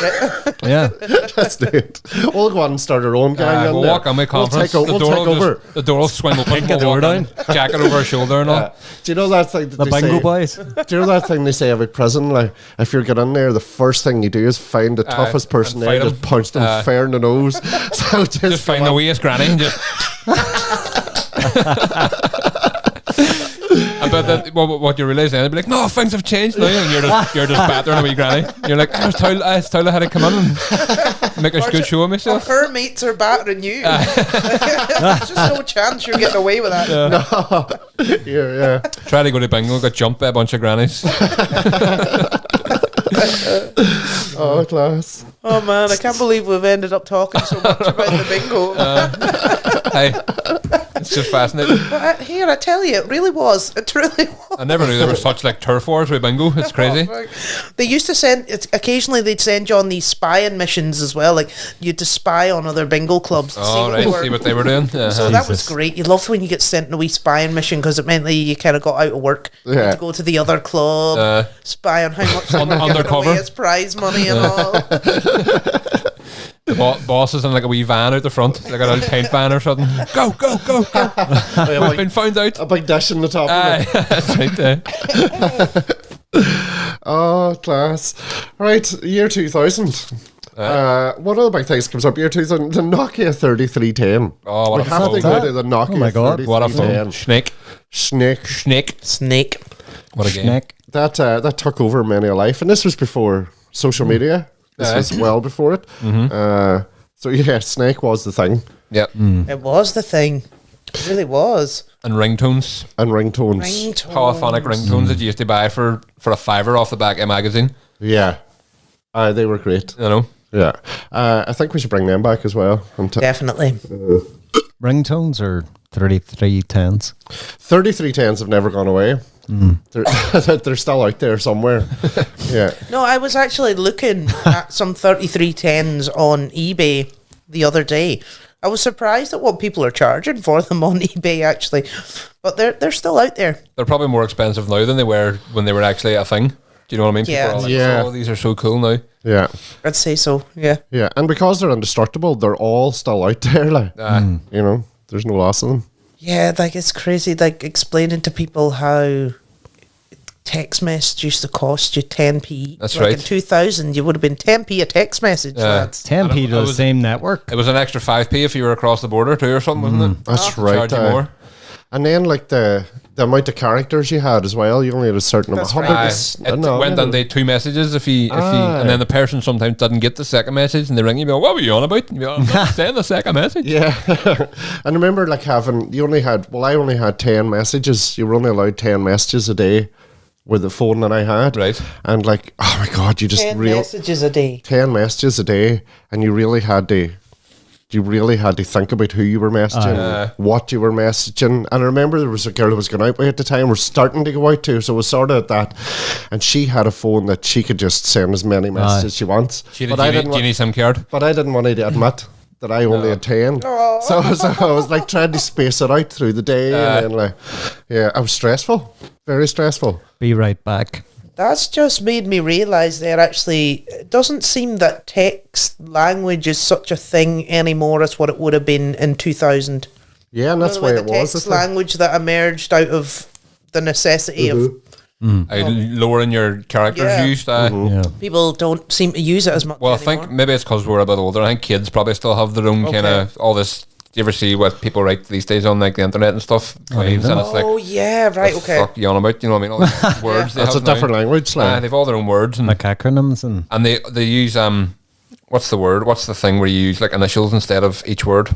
it. Yeah. let's do it. We'll go on and start our own gang. in We'll there. walk on my conference. We'll take over. The door will swing open. Kick the we'll door walk in, down. Jacket over her shoulder and all. Do you know that thing that The they bingo say? boys. Do you know that thing they say about prison? Like, if you get in there, the first thing you do is find the toughest person and there, fight just 'em. punch them fair in the nose. So Just find the weakest granny and just. And But then, what you realise then, they'd be like, no, things have changed now, and you're just battering a wee granny. You're like, I was told I had to come in and make a good show of myself. Her mates are battering you. There's just no chance you're getting away with that. Yeah. Try to go to bingo, got jumped by a bunch of grannies. Oh, class. Oh man, I can't believe we've ended up talking so much about the bingo. Hey, it's just fascinating. But here, I tell you, it really was. It really was. I never knew there was such like turf wars with bingo. It's crazy. They used to occasionally they'd send you on these spying missions as well. Like you had to spy on other bingo clubs. To See what they were doing. So that was great. You loved when you get sent on a wee spying mission because it meant that you kind of got out of work. You had to go to the other club, spy on how much they were giving away as prize money and all. The boss is in like a wee van out the front, like a little paint van or something. Go! We've been found out. A big dish in the top of it. That's right there. Oh, class. Right, year 2000. One of the big things comes up year 2000, the Nokia 3310. Oh, what we a have phone. to go to the Nokia Oh my God. 3310. What a phone. Snake. What a game. Snake. That took over many a life, and this was before social media. This was well before it. So yeah, Snake was the thing. Yep. It was the thing. It really was. And ringtones. And ringtones. Polyphonic ringtones that you used to buy for a $5 off the back of a magazine. Yeah. They were great. You know? Yeah. I think we should bring them back as well. Definitely. Ringtones or 3310s? 3310s have never gone away. They're still out there somewhere. Yeah. No, I was actually looking at some 3310s on eBay the other day. I was surprised at what people are charging for them on eBay, actually. But they're still out there. They're probably more expensive now than they were when they were actually a thing. Do you know what I mean? Yeah. People are like, Yeah. oh, these are so cool now. Yeah. I'd say so, yeah. Yeah. And because they're indestructible, they're all still out there. Like, you know, there's no loss of them. Yeah, like it's crazy, like explaining to people how text message used to cost you 10p. That's like right. In 2000, you would have been 10p a text message. Lads. 10p to the same network. It was an extra 5p if you were across the border too or something, wasn't it? That's right. Charge you more. And then like the amount of characters you had as well, you only had a certain amount. That's right. It went on to 2 messages if you and then the person sometimes didn't get the second message and they ring you and be like, what were you on about? And you'd be like, I'm not saying the second message. Yeah. And I remember like I only had 10 messages. You were only allowed 10 messages a day with the phone that I had. Right. And like, oh my God, you just 10 messages a day. 10 messages a day, and you really had to think about who you were messaging, what you were messaging. And I remember there was a girl who was going out with at the time, we're starting to go out to, so it was sort of that. And she had a phone that she could just send as many messages as she wants. She had a Genie SIM card. But I didn't want to admit that I only had 10. So I was like trying to space it out through the day. And then like, yeah, I was stressful. Very stressful. Be right back. That's just made me realise there actually, it doesn't seem that text language is such a thing anymore as what it would have been in 2000. Yeah, and that's why it was. The text language that emerged out of the necessity of Lowering your characters used. Yeah. people don't seem to use it as much Well, I anymore. think maybe it's because we're a bit older. I think kids probably still have their own kind of all this. Do you ever see what people write these days on like the internet and stuff? Memes, and it's like, Oh, yeah, right, the okay. fuck you on about? You know what I mean? All these words. That's a different language. Like. They've all their own words and Like acronyms and they use what's the word? What's the thing where you use like initials instead of each word?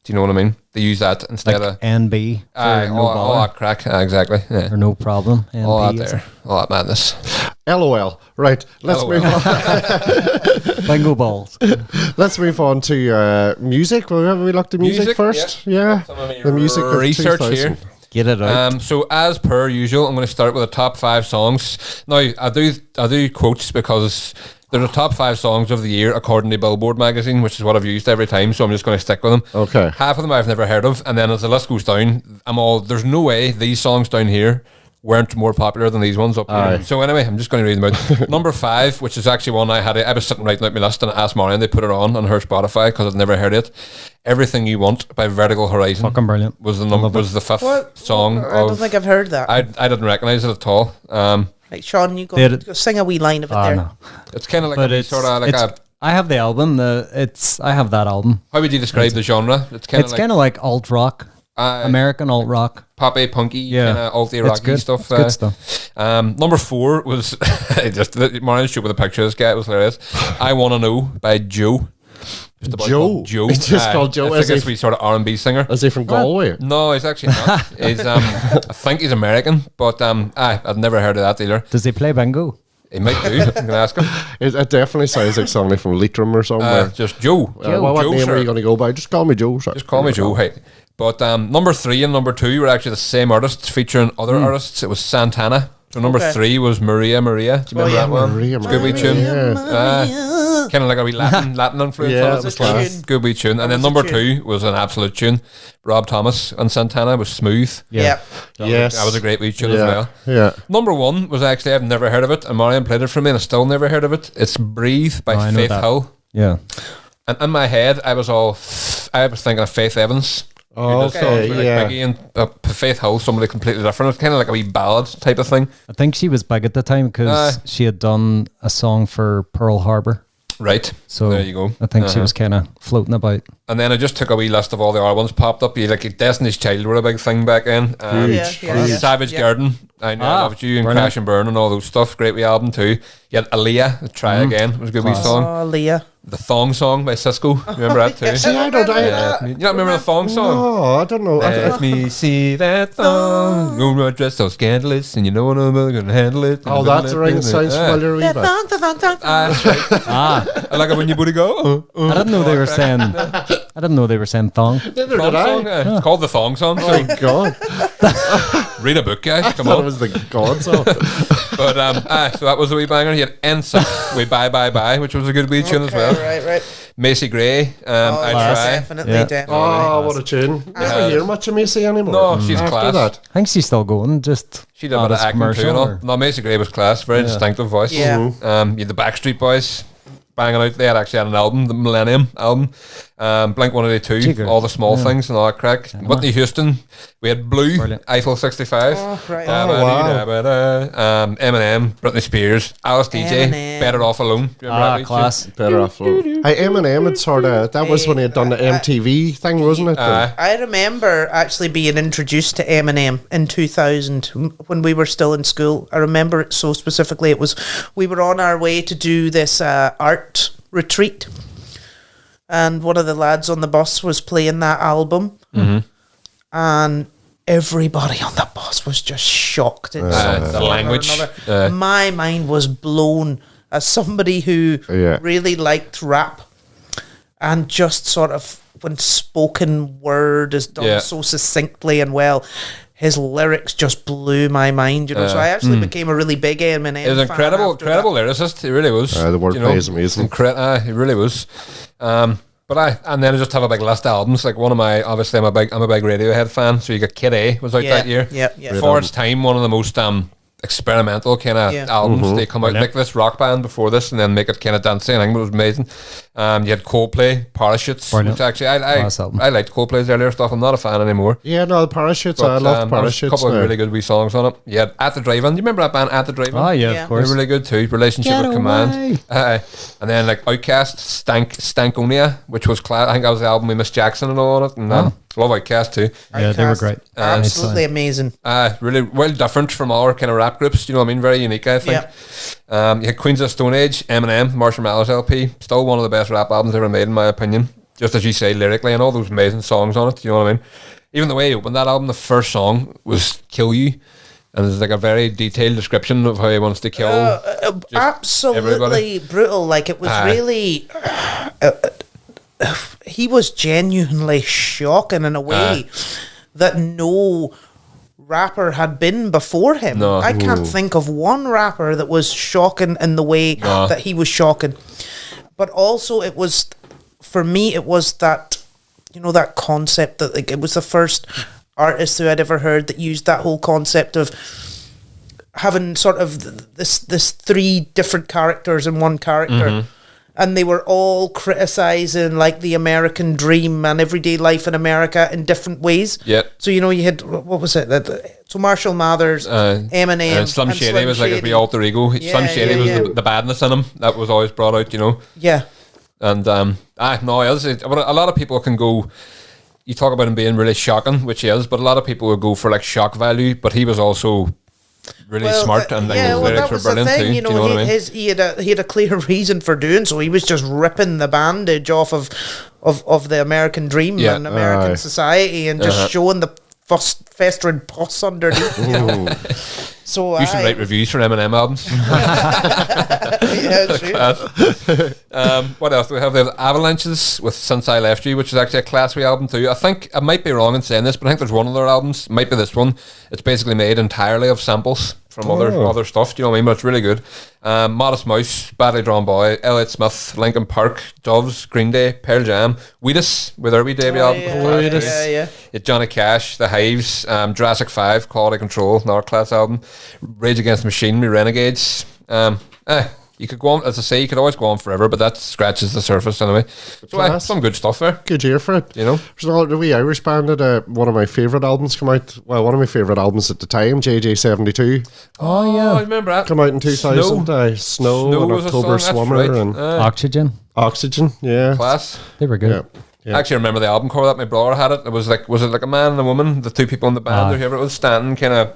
Do you know what I mean? They use that instead like of NB for no all bother that crack. Exactly. Yeah. or no problem. All NB that is there. All that madness. LOL. Right. Let's LOL. move on. bingo balls. Let's move on to music. Well, have we looked at music first? Yeah. The music of research 2000. here. Get it out. So as per usual, I'm going to start with the top 5 songs. Now I do quotes because there's a top 5 songs of the year according to Billboard magazine, which is what I've used every time. So I'm just going to stick with them. Okay. Half of them I've never heard of, and then as the list goes down, there's no way these songs down here weren't more popular than these ones up here. So anyway, I'm just going to read them out. Number 5, which is actually one I was sitting writing out my list and I asked Marion, they put it on her Spotify because I'd never heard it. Everything You Want by Vertical Horizon. Fucking brilliant. Was the 5th song I don't think I've heard that. I didn't recognise it at all. Right, Sean, you go sing a wee line of it there. No. It's kind of like But a sort of like a. I have the album. I have that album. How would you describe the genre? It's kind It's kind of like alt rock. American alt rock. Poppy, punky, Yeah. kind of alty It's rocky good. stuff. It's good stuff. Number 4 was just Marion showed with a picture of this guy. It was hilarious. I Wanna Know by Joe. Just a boy Joe? called Joe. It's just called Joe. I Is think he- it's sort of R&B singer. Is he from Galway? No, he's actually not. He's I think he's American, but I've never heard of that either. Does he play bingo? He might do. I'm gonna ask him. It definitely sounds like somebody from Leitrim or somewhere. Just Joe. What Joe, name sir. are you going to go by? Just call me Joe, sir. Just call me Joe. Hey. But number 3 and number 2 were actually the same artists featuring other artists. It was Santana. So number Okay. 3 was Maria Maria. Do you remember that one? Maria, It's a good wee tune. Yeah. Kind of like a wee Latin influence Yeah, on it it. was That's a class. tune. Good wee tune. And then was a number tune. 2 was an absolute tune. Rob Thomas and Santana was Smooth. Yeah. Yes. That was a great wee tune as Yeah. well. Yeah. Number 1 was actually, I've never heard of it, and Marion played it for me, and I still never heard of it. It's Breathe by Oh, I know Faith that. Hill. Yeah. And in my head, I was thinking of Faith Evans. Oh, Who does songs okay, with, like, yeah. Biggie and Faith Hill, somebody completely different. It's kind of like a wee ballad type of thing. I think she was big at the time because she had done a song for Pearl Harbor. Right. So there you go. I think she Uh-huh. was kind of floating about. And then I just took a wee list of all the other ones popped up. You like Destiny's Child were a big thing back then. Yeah. Savage Garden, I Know I Loved You, and brilliant. Crash and Burn and all those stuff. Great wee album too. You had Aaliyah, Try Again, was a good wee song. Oh, Leah. The Thong Song by Cisco, remember that too? See, I don't. You don't remember the Thong Song? No, I don't know. Let me see that thong. You're not dressed so scandalous, and you know I'm gonna handle it. Oh, that's ring sounds familiar. a wee bit. That's right. I like it when you booty go. I didn't know they were saying. I didn't know they were saying thong. Neither Thong did song. I. It's called the Thong Song. Oh my god! Read a book, guys. I Come thought it on. was the god song. But so that was a wee banger. He had NSYNC with Bye Bye Bye, which was a good wee tune as well. Right. Macy Gray, I Try. Definitely, Yeah. definitely. Oh, what a tune! Never hear much of Macy anymore. No, she's After class. that. I think she's still going. Just She did a not bit of as acting too and commercial. all. or- No, Macy Gray was class. Very distinctive voice. Yeah. You had the Backstreet Boys banging out. They had actually had an album, the Millennium album. Blink 182, Jigger. all the small things and all that crack. Whitney Houston. We had Blue, Brilliant. Eiffel 65. Oh, right. Eminem, Britney Spears, Alice DJ, Eminem. Better Off Alone. Do you remember that wee tune? class. Better off. Eminem had sort of. That was when he had done the MTV thing, wasn't it? I remember actually being introduced to Eminem in 2000 when we were still in school. I remember it so specifically. It was we were on our way to do this art retreat, and one of the lads on the bus was playing that album, and everybody on the bus was just shocked in some the form or language. another. My mind was blown as somebody who Yeah. really liked rap and just sort of when spoken word is done Yeah. so succinctly and well, his lyrics just blew my mind, you know. So I actually became a really big Eminem It was fan incredible, after incredible that. lyricist. He really was. The wordplay is amazing. He really was. And then I just have a big list of albums. Like I'm a big Radiohead fan. So you got Kid A was out Yeah, that year. yeah. For its time, one of the most experimental kind of Yeah. albums. They come out like this rock band before this, and then make it kind of dancey. I think it was amazing. You had Coldplay, Parachutes, Brilliant. which actually Class album. I liked Coldplay's earlier stuff. I'm not a fan anymore. Yeah, no, the Parachutes. But, I love there was Parachutes. a couple now. of really good wee songs on it. You had At the Drive-In. Do you remember that band At the Drive-In? Oh yeah, Yeah. of They're course. really good too. Relationship Get with Command. away. And then like Outcast, Stankonia, which was class. I think that was the album with Miss Jackson and all on it. And love Outcast too. Yeah, they were great. Absolutely amazing. Really well different from our kind of rap groups. You know what I mean? Very unique, I think. You had Queens of Stone Age, Eminem, Marshall Mathers LP. Still one of the best rap albums ever made, in my opinion. Just as you say, lyrically, and all those amazing songs on it. You know what I mean? Even the way he opened that album, the first song was "Kill You," and there's like a very detailed description of how he wants to kill. Absolutely everybody. brutal. Like it was really. He was genuinely shocking in a way that no rapper had been before him. No. I can't think of one rapper that was shocking in the way that he was shocking. But also, it was for me. It was that that concept that like it was the first artist who I'd ever heard that used that whole concept of having sort of this three different characters in one character. And they were all criticizing like the American dream and everyday life in America in different ways. Yeah. So you had what was it? So Marshall Mathers, Eminem, and Slim Shady was like a Shady. wee alter ego. Slim Shady was the badness in him that was always brought out. Yeah. And a lot of people can go. you talk about him being really shocking, which he is, but a lot of people would go for like shock value, but he was also really smart and like his lyrics that were was the brilliant thing. too. You Do you know, know what I mean? he had a clear reason for doing so. He was just ripping the bandage off of the American dream Yeah. and American Aye. society, and just showing the festering pus underneath. You know? So You should write reviews for Eminem albums. Yeah, true. What else do we have? They have Avalanches with Since I Left You, which is actually a class wee album too. I think I might be wrong in saying this, but I think there's one of their albums, might be this one. It's basically made entirely of samples from other stuff. Do you know what I mean? But it's really good. Modest Mouse, Badly Drawn Boy, Elliott Smith, Linkin Park, Doves, Green Day, Pearl Jam, Wheatus with their wee debut album. Yeah. Johnny Cash, The Hives, Jurassic 5, Quality Control, another class album, Rage Against the Machine, Renegades. You could go on, as I say, you could always go on forever, but that scratches the surface anyway. So some good stuff there. Good year for it. You know? There's a wee Irish band that one of my favourite albums come out. Well, one of my favourite albums at the time, JJ72, Oh yeah, I remember that. come out in 2000. Snow and was a October song, that's Swimmer right. and Oxygen. Oxygen. Yeah. Class. They were good. Yeah. Yeah. I actually remember the album cover that my brother had it. It was like, was it like a man and a woman, the two people in the band, Aye. or whoever it was, standing kind of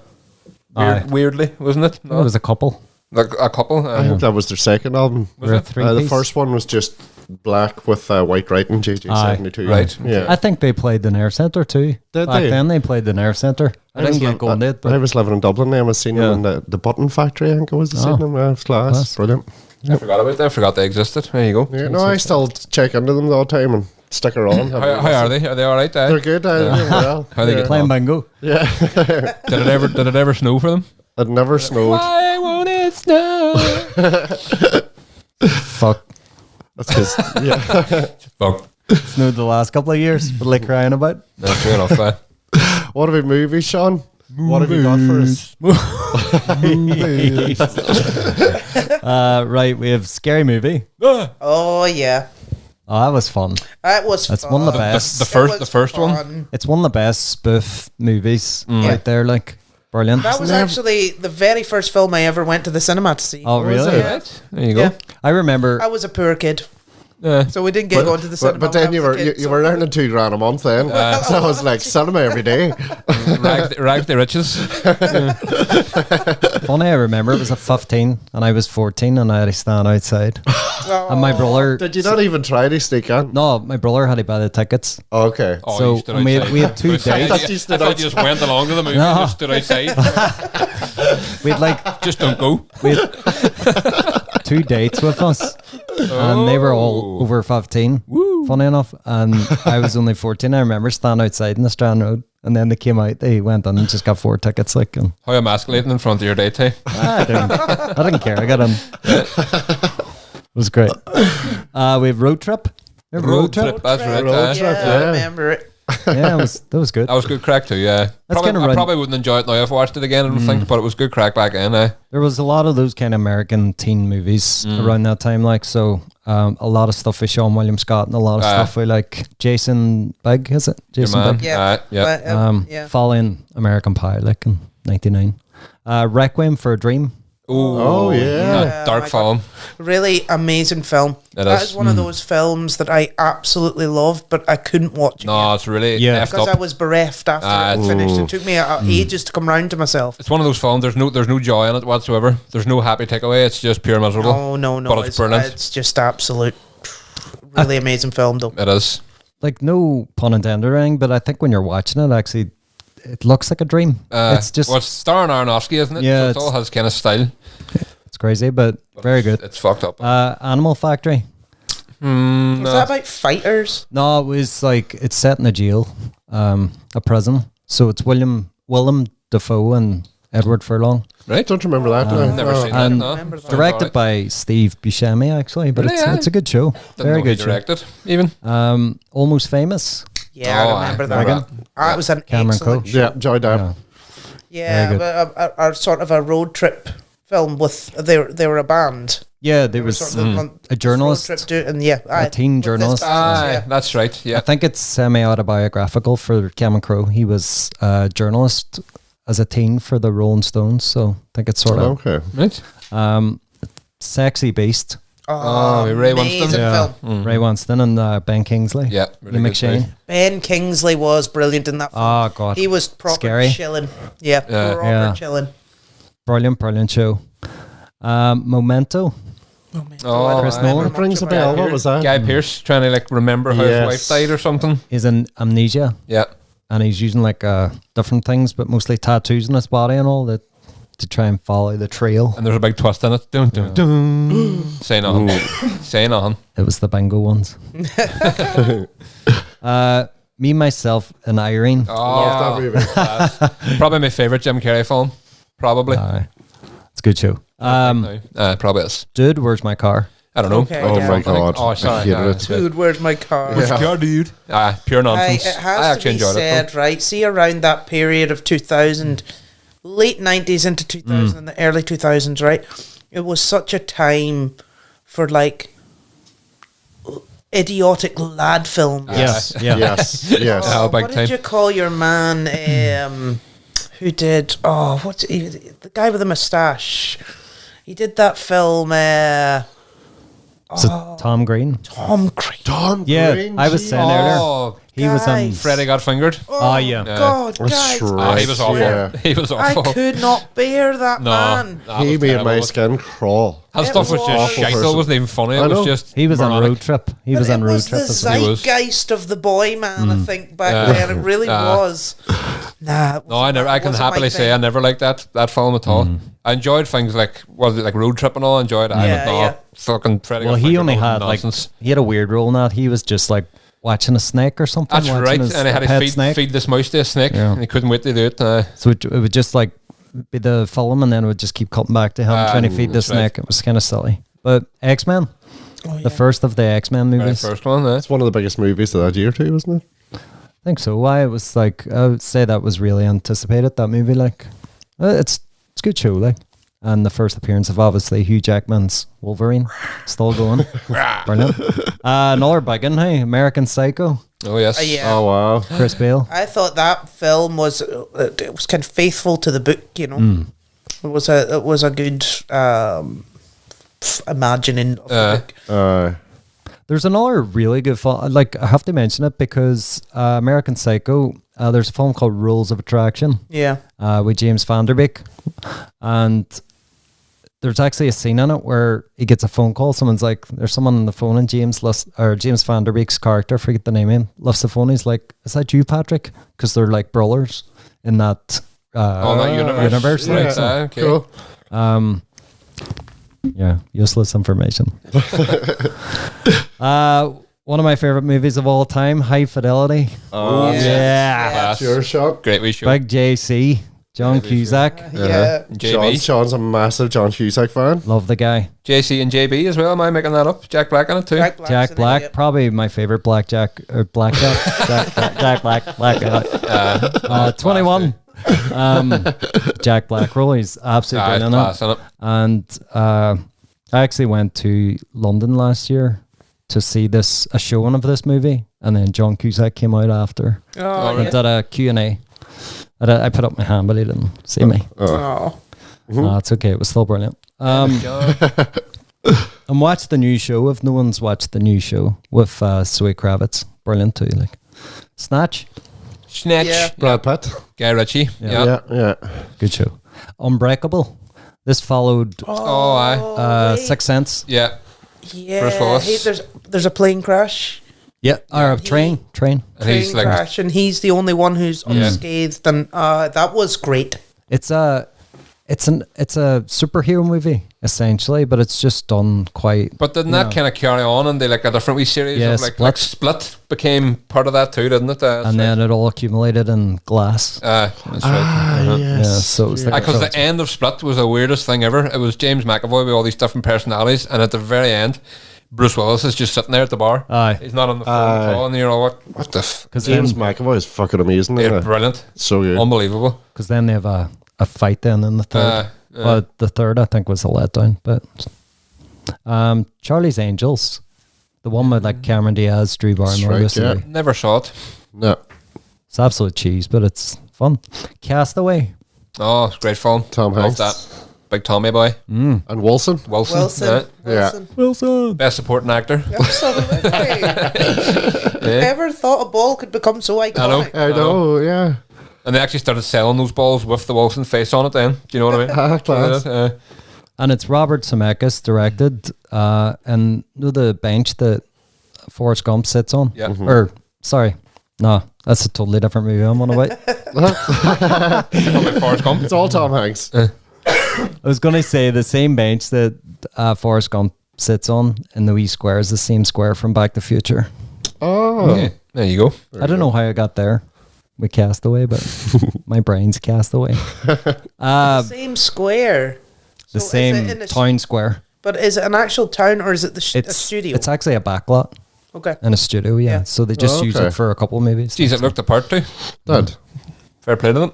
Aye. weirdly, wasn't it? It was a couple. Like a couple. I think that was their second album. Was They were it? three The piece. first one was just black with white writing, JJ72. Right. Yeah. I think they played the Nerve Centre too. Did Back they? then they played the Nerve Centre. I didn't get going to it, I but was living in Dublin then. I was seeing them in the Button Factory, I think it was. Oh. Seeing them. It was class. Class. Brilliant. I forgot about that. I forgot they existed. There you go. Yeah, no, I still check into them all the time and stick around. How are they? Are they all right? They're good. They're well. How are they Yeah. getting playing on? bingo. Yeah. Did it ever snow for them? It never snowed. Why won't it snow? Fuck. That's because, yeah. Fuck. Snowed the last couple of years. But like crying about. No, fair enough. What about movies, Sean? What have you got for us? Right, we have Scary Movie. Oh yeah, Oh, that was fun. that was. That's fun. one of the best. The first one. Fun. It's one of the best spoof movies right there. Like, brilliant. That was actually the very first film I ever went to the cinema to see. Oh, really? Yeah. There you go. Yeah. I remember. I was a poor kid, Yeah. so we didn't get going to the cinema. But when then I you was a were kid, you so- were earning $2,000 a month then. So I was like cinema every day. Rag the riches. Funny, I remember it was at 15 and I was 14 and I had to stand outside. And my brother. Did you not even try to sneak in? No, my brother had to buy the tickets. Oh, okay. Oh, So, you stood we- outside. we had 2 I days. thought you just went along to the movie and just stood outside. We had like Just don't go. we had 2 dates with us, and they were all over 15. Funny enough, and I was only 14. I remember standing outside in the Strand Road, and then they came out. They went on and just got 4 tickets. Like, and How emasculating in front of your date, hey? I didn't care. I got in. It was great. We have Road Trip. Remember Road Trip? That's right. Road Yeah, Trip, I yeah. remember it. Yeah, that was good. That was good crack too, yeah. kinda I run- probably wouldn't enjoy it now if I watched it again, I don't think, but it was good crack back then, eh? There was a lot of those kind of American teen movies around that time, like, so a lot of stuff with Sean William Scott and a lot of stuff with like Jason Bigg, is it? Your Jason man. Bigg. Yeah, Yeah. But, yeah. Following American Pie, like in 99. Requiem for a Dream. Oh, yeah. Yeah, Dark my film. Really amazing film. It That is. is one of those films that I absolutely loved, but I couldn't watch No, it's really Yeah. effed because I up. was bereft after it finished. It took me ages to come round to myself. It's one of those films, there's no joy in it whatsoever. There's no happy takeaway, it's just pure miserable. Oh no, But it's brilliant. It's just absolute, really amazing film though. It is. Like, no pun intended or anything, but I think when you're watching it, actually, it looks like a dream. It's just, Well, it's starring Aronofsky, isn't it? Yeah, So it's all his kind of style. it's crazy, but very good. It's fucked up. Animal Factory. Was that about fighters? No, it was like, it's set in a jail, a prison. So it's Willem Dafoe and Edward Furlong. Right? Don't remember that. I've never seen that. And No. remember that. Directed by Steve Buscemi, actually, but Really, yeah? it's a good show. Didn't Very know he good show. directed, even. Almost Famous. Yeah, Oh, I remember aye. that. Megan? That was an Cameron excellent Crowe. show. Yeah, enjoyed that. Yeah. Yeah, Very but a sort of a road trip film with they were a band. Yeah, there was Sort of on a journalist, road trip and yeah, a teen with this journalist. band, Aye, that's right. I Yeah. think it's semi-autobiographical for Cameron Crowe. He was a journalist as a teen for the Rolling Stones, so I think it's sort of Okay. Right. Sexy Beast. Oh, Ray Winston. amazing Yeah. film. Ray Winston and Ben Kingsley. Yeah, really Ian good McShane. too. Ben Kingsley was brilliant in that film. Oh, God. He was proper Scary. chilling. Yeah, Yeah. proper Yeah. chilling. Brilliant show. Memento. Oh, Chris aye. Nolan. That rings a bell. What was that? Guy Pearce trying to like remember how Yes. his wife died or something. He's in amnesia. Yeah. And he's using like different things, but mostly tattoos on his body and all that to try and follow the trail. And there's a big twist in it. Dun, dun, dun. Say nothing. Say nothing. It was the bingo ones. Me, myself, and Irene. Oh, Love that movie. probably my favourite Jim Carrey film. Probably. It's a good show. Probably is. Dude, where's my car? I don't know. Okay, Oh yeah. my god. Oh, I sorry. hated Yeah, it. Dude, where's my car? Yeah. dude. Pure nonsense. It I has to actually be enjoyed said, it. right? See, around that period of 2000, late 90s into 2000 and the early 2000s, right? It was such a time for like idiotic lad films. Yes. Yeah. Yes. Yes. Oh, big what time. did you call your man who did, what's he, the guy with the moustache? He did that film, So Tom Green. Tom Green. Tom Yeah, Green, I was gee. saying earlier. Oh, He was on guys. Freddy got fingered. Oh, yeah. God, That's guys. right. He was awful. Yeah. He was I awful. could not bear that man. that He was made terrible. my skin crawl. That It stuff was was just awful shite. It person. wasn't even funny. I It was know. just He was on moronic. road trip. He But was on it road was trip. the as well. He was. zeitgeist of the boy man, I think, back then. It really was. Nah. it No, I never. I can wasn't my happily say I thing. never liked that film at all. I enjoyed things like like road trip and all. I enjoyed it. Yeah, but no, yeah. fucking Freddy. Well, got he fingered only was had nonsense. like he had a weird role in that. He was just like watching a snake or something. That's watching right, his and he had pet to snake. feed this mouse to a snake, Yeah. and he couldn't wait to do it. So it would just like be the film, and then it would just keep cutting back to him trying to feed the that's right. snake. It was kind of silly. But X-Men, the first of the X-Men Very movies, first one, It's one of the biggest movies of that year too, wasn't it? I think so. Why it was like I would say that was really anticipated. That movie, like it's a good show, like. And the first appearance of obviously Hugh Jackman's Wolverine, still going, brilliant. Another big one, hey, American Psycho, Oh yes. Yeah. Oh wow. Chris Bale. I thought that film was it was kind of faithful to the book, you know. It was a good imagining of the book. There's another really good film. Like I have to mention it because American Psycho. There's a film called Rules of Attraction. Yeah. With James Van Der Beek, and there's actually a scene in it where he gets a phone call. Someone's like, "There's someone on the phone," and James Van Der Beek's character, forget the name, of him, lifts the phone. He's like, "Is that you, Patrick?" Because they're like brothers in that that universe. like, Right, so. okay. Cool. Yeah, useless information. One of my favorite movies of all time, High Fidelity. Oh, Yeah. Class. Your shot. Great wee show. Big JC, John Cusack. Yeah. JB. Sean's a massive John Cusack fan. Love the guy. JC and JB as well. Am I making that up? Jack Black on it too. Jack Black's Jack an Black, idiot. probably my favorite Jack Black. Jack Black. 21. Jack Black role. He's absolutely brilliant in it. Class on it. And I actually went to London last year to see a showing of this movie, and then John Cusack came out after Oh, and did a Q&A. I put up my hand, but he didn't see me. oh. It's okay. It was still brilliant. And watch the new show if no one's watched the new show with Zoe Kravitz. Brilliant too. Like Snatch, Snatch. Yeah. Brad Pitt. Guy Ritchie. Yeah. Yeah. good show. Unbreakable. This followed Oh, aye. Sixth Sense. Yeah. Yeah. Bruce Willis. Hey, there's a plane crash. Yeah, or a train. And he's Train like, crash, and he's the only one who's unscathed, and that was great. It's a superhero movie essentially, but it's just done quite. but didn't that kind of carry on and they like a different wee series Yeah, of like Split became part of that too, didn't it? And then it all accumulated in glass. that's right. Yeah, so it was like Because the end of Split was the weirdest thing ever. It was James McAvoy with all these different personalities, and at the very end, Bruce Willis is just sitting there at the bar. Aye. He's not on the phone at all, and you're all, what the because James McAvoy is fucking amazing. yeah, Isn't it? brilliant. So good. Unbelievable. then they have a fight then in the third. But the third I think was a letdown. But Charlie's Angels, the one with like Cameron Diaz, Drew Barrymore. right, This yeah. movie. Never saw it. No. It's absolute cheese, but it's fun. Castaway. Oh, it's a great film. Tom Love Hanks. that. big Tommy boy. And Wilson. Wilson. Wilson. Best supporting actor. Absolutely. Ever thought a ball could become so iconic? I know, yeah. And they actually started selling those balls with the Wilson face on it then. Do you know what I mean? Class. And it's Robert Zemeckis directed, and you know the bench that Forrest Gump sits on? Yeah. Or, sorry, no, that's a totally different movie I'm on about. Forrest Gump. It's all Tom Hanks. I was going to say the same bench that Forrest Gump sits on in the wee square is the same square from Back to the Future. Oh. Yeah, there you go. I don't know how I got there with Castaway, but my brain's Castaway. Same square. The So is same it in a town square. But is it an actual town or is it a studio? It's actually a backlot Okay. and a studio, yeah. Yeah. So they just use Okay. it for a couple of movies. Jeez, it looked apart too. Dad. Fair play to them.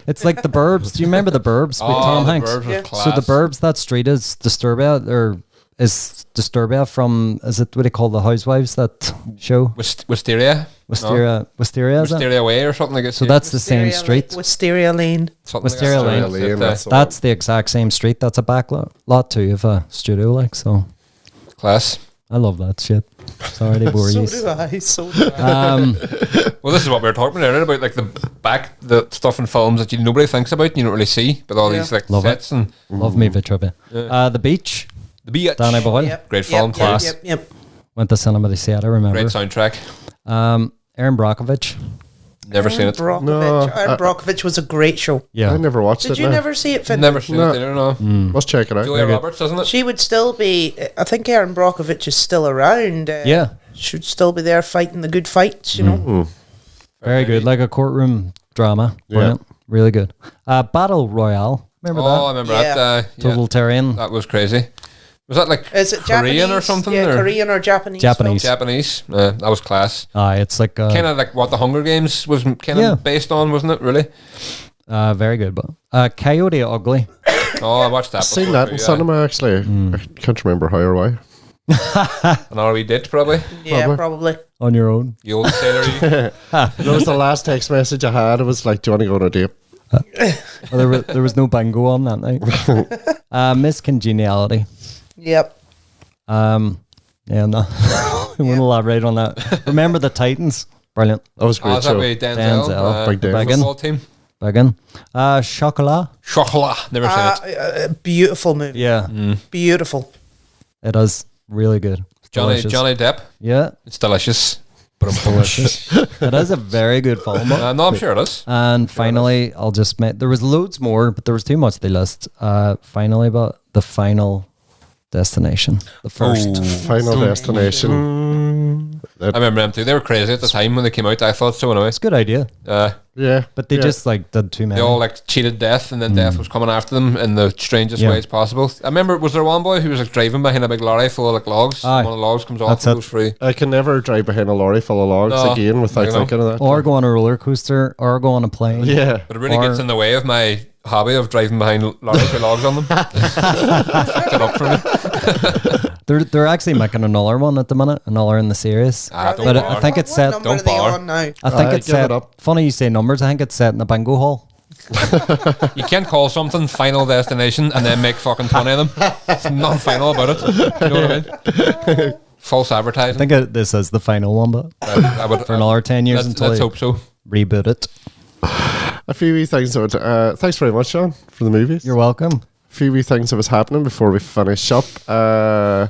It's like The Burbs. Do you remember The Burbs with Tom the Hanks? Burbs was Yeah. class. So The Burbs, that street is Disturbia, or is Disturbia from, is it what they call the Housewives, that show? Wisteria. Wisteria, Wisteria, is it? Wisteria Way or something like that. So that's the same Wisteria street. Wisteria Lane. Wisteria Lane. Lane, that's all. That's the exact same street. That's a backlot lot too of a studio, like, so class. I love that shit. Sorry to bore So you. do I. So do I. Well, this is what we were talking about earlier about, like the stuff in films that nobody thinks about and you don't really see, but all these like Love sets and Love me Vitruvia. The Beach, the beach. Danny Boyle. Yep. Great film, Yep, class. Yep. Went to cinema to see it, I remember. Great soundtrack. Aaron Brockovich. Never seen it. Brockovich. No, Aaron Brockovich was a great show. Yeah. I never watched Did it. you now. never see it, Finn? Never seen No. it. I don't know. Let's check it out. Julia Roberts, doesn't it? She would still be. I think Aaron Brockovich is still around. Yeah. Should still be there fighting the good fights, you know. Very good. Like a courtroom drama. Yeah. Brilliant. Really good. Battle Royale. Remember Oh, I that? remember Yeah. that. Totalitarian. That was crazy. Was that like Is it Korean Japanese or something? Yeah, or Korean or Japanese. Japanese. Japanese. That was class. It's like Kind of like what the Hunger Games was kind of Yeah. based on, wasn't it? Really? very good. But Coyote Ugly. Oh, I watched that. I've seen before that too, in yeah. cinema, actually. I can't remember how or why. Another wee ditch, probably. Yeah, probably. On your own. The old sailory. That was the last text message I had. It was like, do you want to go on a date? Well, there was no bingo on that night. Miss Congeniality. Yep. Yeah, no. I won't elaborate on that. Remember the Titans? Brilliant. That was a Oh, great is that show. way Denzel? Denzel. Big Dave. Football team. Again. Chocolat. Chocolat. Never seen it. Beautiful movie. Yeah, Beautiful. it is really good. Johnny Delicious. Depp. Yeah, It's delicious. delicious. It is a very good film. No, I'm sure it is. And finally, I'll just make, there was loads more, but there was too much to list. Finally, but the Final Destination, the first. Final Destination. I remember them too. They were crazy at the time when they came out. I thought so anyway. It's a good idea, Yeah. but they Yeah. just like did too many. They all like cheated death, and then death was coming after them in the strangest Yeah. ways possible. I remember, was there one boy who was like driving behind a big lorry full of like logs? Aye. One of the logs comes off That's and it. goes free. I can never drive behind a lorry full of logs No, again without you know. thinking of that. Or go on a roller coaster, or go on a plane. Yeah. But it really Or- gets in the way of my hobby of driving behind lorries with logs on them. Fucked it up for me. They're actually making another one at the minute, another in the series. Don't But I bother. think it's What set. number Don't are they bother. on now? I think Aye, it's give set. it up. Funny you say numbers. I think it's set in a bingo hall. You can't call something Final Destination and then make fucking 20 of them. It's not final about it. You know what I mean? False I advertising. think this is the final one, but I would, for another 10 years until let's they hope so. reboot it. A few wee things. Thanks very much, Sean, for the movies. You're welcome. A few wee things that was happening before we finish up. I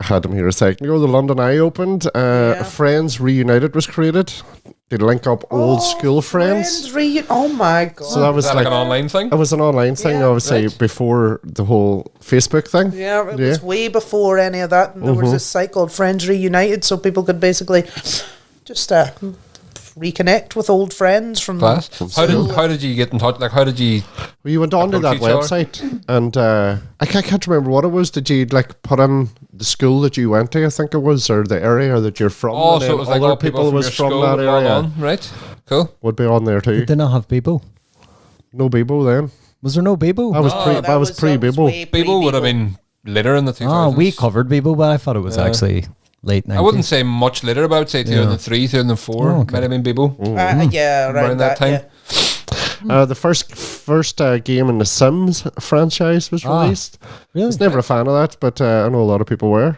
had them here a second ago. The London Eye opened. Friends Reunited was created. They link up old school friends. Oh my god. So that Is was that like an online thing? It was an online thing, Yeah, obviously, before the whole Facebook thing. yeah, it was way before any of that. And there was this site called Friends Reunited, so people could basically just reconnect with old friends from Class. How did you get in touch? Like, how did you? Well, you went on to that Approach each other. website, and I can't remember what it was. Did you like put in the school that you went to? I think it was, or the area that you're from. Oh, and so then it was like other all people from was your from school that would log area. on, right? Cool. Would be on there too. Did they not have Bebo? No Bebo then. Was there no Bebo? That was pre Bebo. way People would have pre-Bebo. been later in the 2000s. We covered Bebo, but I thought it was actually late 90s. I wouldn't say much later, about say 2003, 2004. Oh, okay. Might have been people Yeah, around around that time. Yeah. The first first game in the Sims franchise was released. Really? I was never a fan of that, but I know a lot of people were.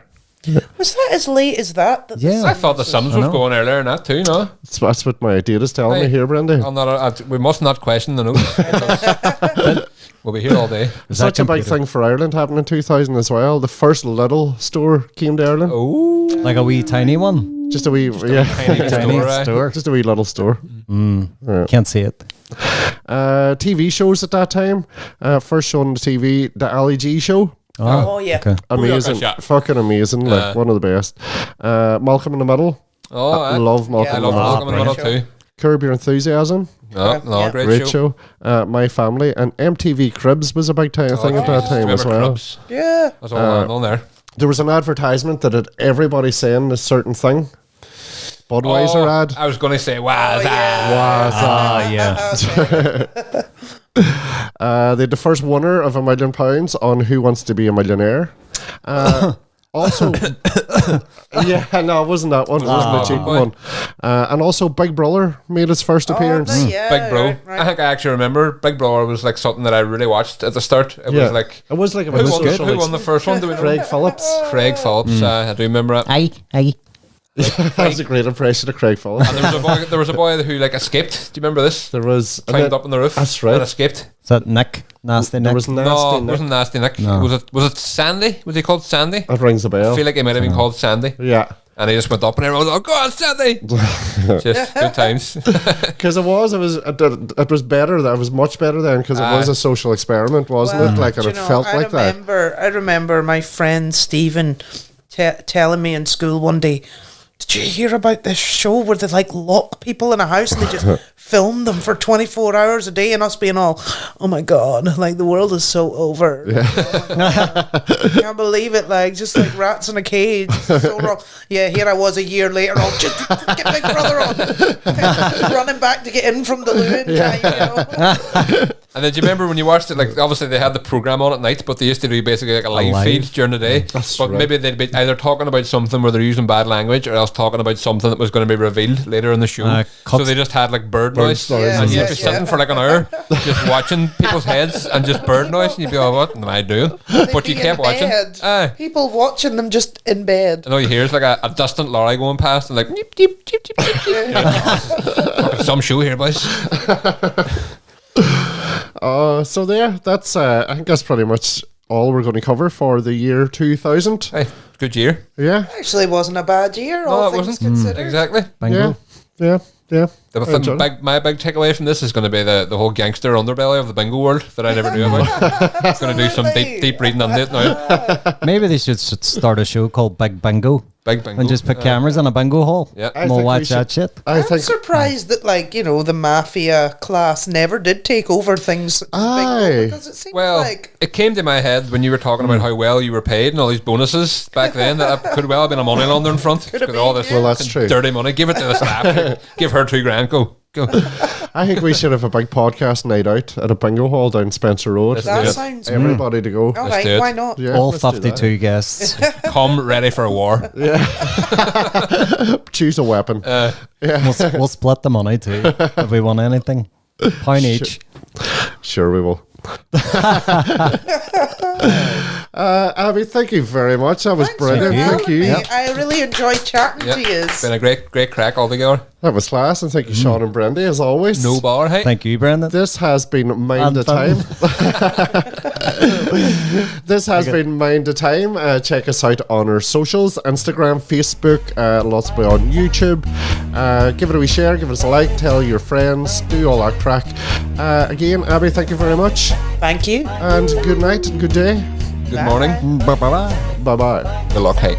Was that as late as that? Yeah. I thought the Sims was going earlier than that too, no? That's what my data's telling me Hey, here, Brendan. I'm not, we must not question the notes. We'll be here all day. Such a big thing for Ireland happened in 2000 as well. The first little store came to Ireland. Oh, Like a wee tiny one. Just a wee, tiny store. just a wee little store. Can't see it. TV shows at that time. First show on the TV, the Ali G show. Oh, yeah. Okay. Amazing, yeah. fucking amazing. Like one of the best. Malcolm in the Middle. Oh, I love Malcolm. I in the love Middle. Malcolm in the Middle too. Curb Your Enthusiasm. No, Yeah. great show. My Family, and MTV Cribs was a big thing at that time as well. Cribs? Yeah. That's all on there. There was an advertisement that had everybody saying a certain thing. Budweiser ad. I was going to say, wow, Yeah. They had the first winner of £1 million on Who Wants to Be a Millionaire. Also, yeah, no, it wasn't that one. It wasn't the cheap one. And also, Big Brother made its first appearance. Yeah, Big Bro. right. I think I actually remember Big Brother was like something that I really watched at the start. It was like, it was like a who won the first one? Do we know? Craig Phillips. Craig Phillips. I do remember it. Aye. That was a great impression of Craig Phillips. And there was a boy who like escaped. Do you remember this? There was Climbed up on the roof. That's right. And escaped. Is that Nick? Nasty Nick? There was No, nasty. it wasn't Nasty Nick. No. Was it Sandy? Was he called Sandy? That rings a bell. I feel like he might have been called Sandy. Yeah, And he just went up and everyone was like, "Go on, Sandy!" Just good times. because it was better. That was much better then because it was a social experiment, wasn't it? Like, and do it you know, felt like that. I remember my friend Stephen telling me in school one day, "Did you hear about this show where they like lock people in a house and they just film them for 24 hours a day?" And us being all, "Oh my God, like the world is so over." Can't believe it. Like, just like rats in a cage. It's so wrong. Yeah, here I was a year later, all just get Big Brother on. Running back to get in from the loo. You know? And then do you remember when you watched it? Like, obviously they had the program on at night, but they used to do basically like a live feed during the day. But right. maybe they'd be either talking about something where they're using bad language, or else talking about something that was going to be revealed later in the show. Cuts. So they just had like bird noise, noise. and you'd Yeah, be sitting for like an hour just watching people's heads and just bird noise, and you'd be, "Oh, what am I doing?" But They'd you be kept in watching. bed. Aye. People watching them just in bed. And all you hear is like a distant lorry going past, and like neep, neep, neep, neep, neep, neep. Fucking some show here, boys. So there, that's I think that's pretty much all we're going to cover for the year 2000. Hey, good year. Yeah, Actually, wasn't a bad year, No, all it things wasn't. considered. Exactly. Bingo. yeah. The I enjoyed it. my big takeaway from this is going to be the whole gangster underbelly of the bingo world that I never knew about. Going to do some deep reading on it now. Maybe they should start a show called Big Bingo Big bingo. and just put cameras in a bingo hall. Yeah. I And we'll think we watch that should- shit. I I'm think surprised that, like, you know, the mafia class never did take over things such as Aye. bingo, because it seems Well, like it came to my head when you were talking about how well you were paid and all these bonuses back then that could well have been a money laundering front. Could have Got all been, this yeah. Well, that's true. dirty money. Give it to the staff. Give her $2,000. Go. I think we should have a big podcast night out at a bingo hall down Spencer Road. Let's that do it. sounds Everybody to go. all Let's right. do it. Why not? Yeah, All let's do that. 52 guests. Come ready for a war. Choose a weapon. We'll split the money too if we want anything. Pound each. Sure, we will. Abby, thank you very much. That was Thanks for brilliant. having Thank you. me. I really enjoyed chatting to you. It's been a great crack altogether. That was class, and thank you, Sean and Brendy, as always. No bar, hey. Thank you, Brendan. This has been Mind the Time. This has been Mind the Time. Check us out on our socials, Instagram, Facebook, lots of on YouTube. Give it a wee share, give us a like, tell your friends, do all that crack. Again, Abby, thank you very much. Thank you. And good night and good day. Good morning. Bye-bye. Bye-bye. Good luck, hey.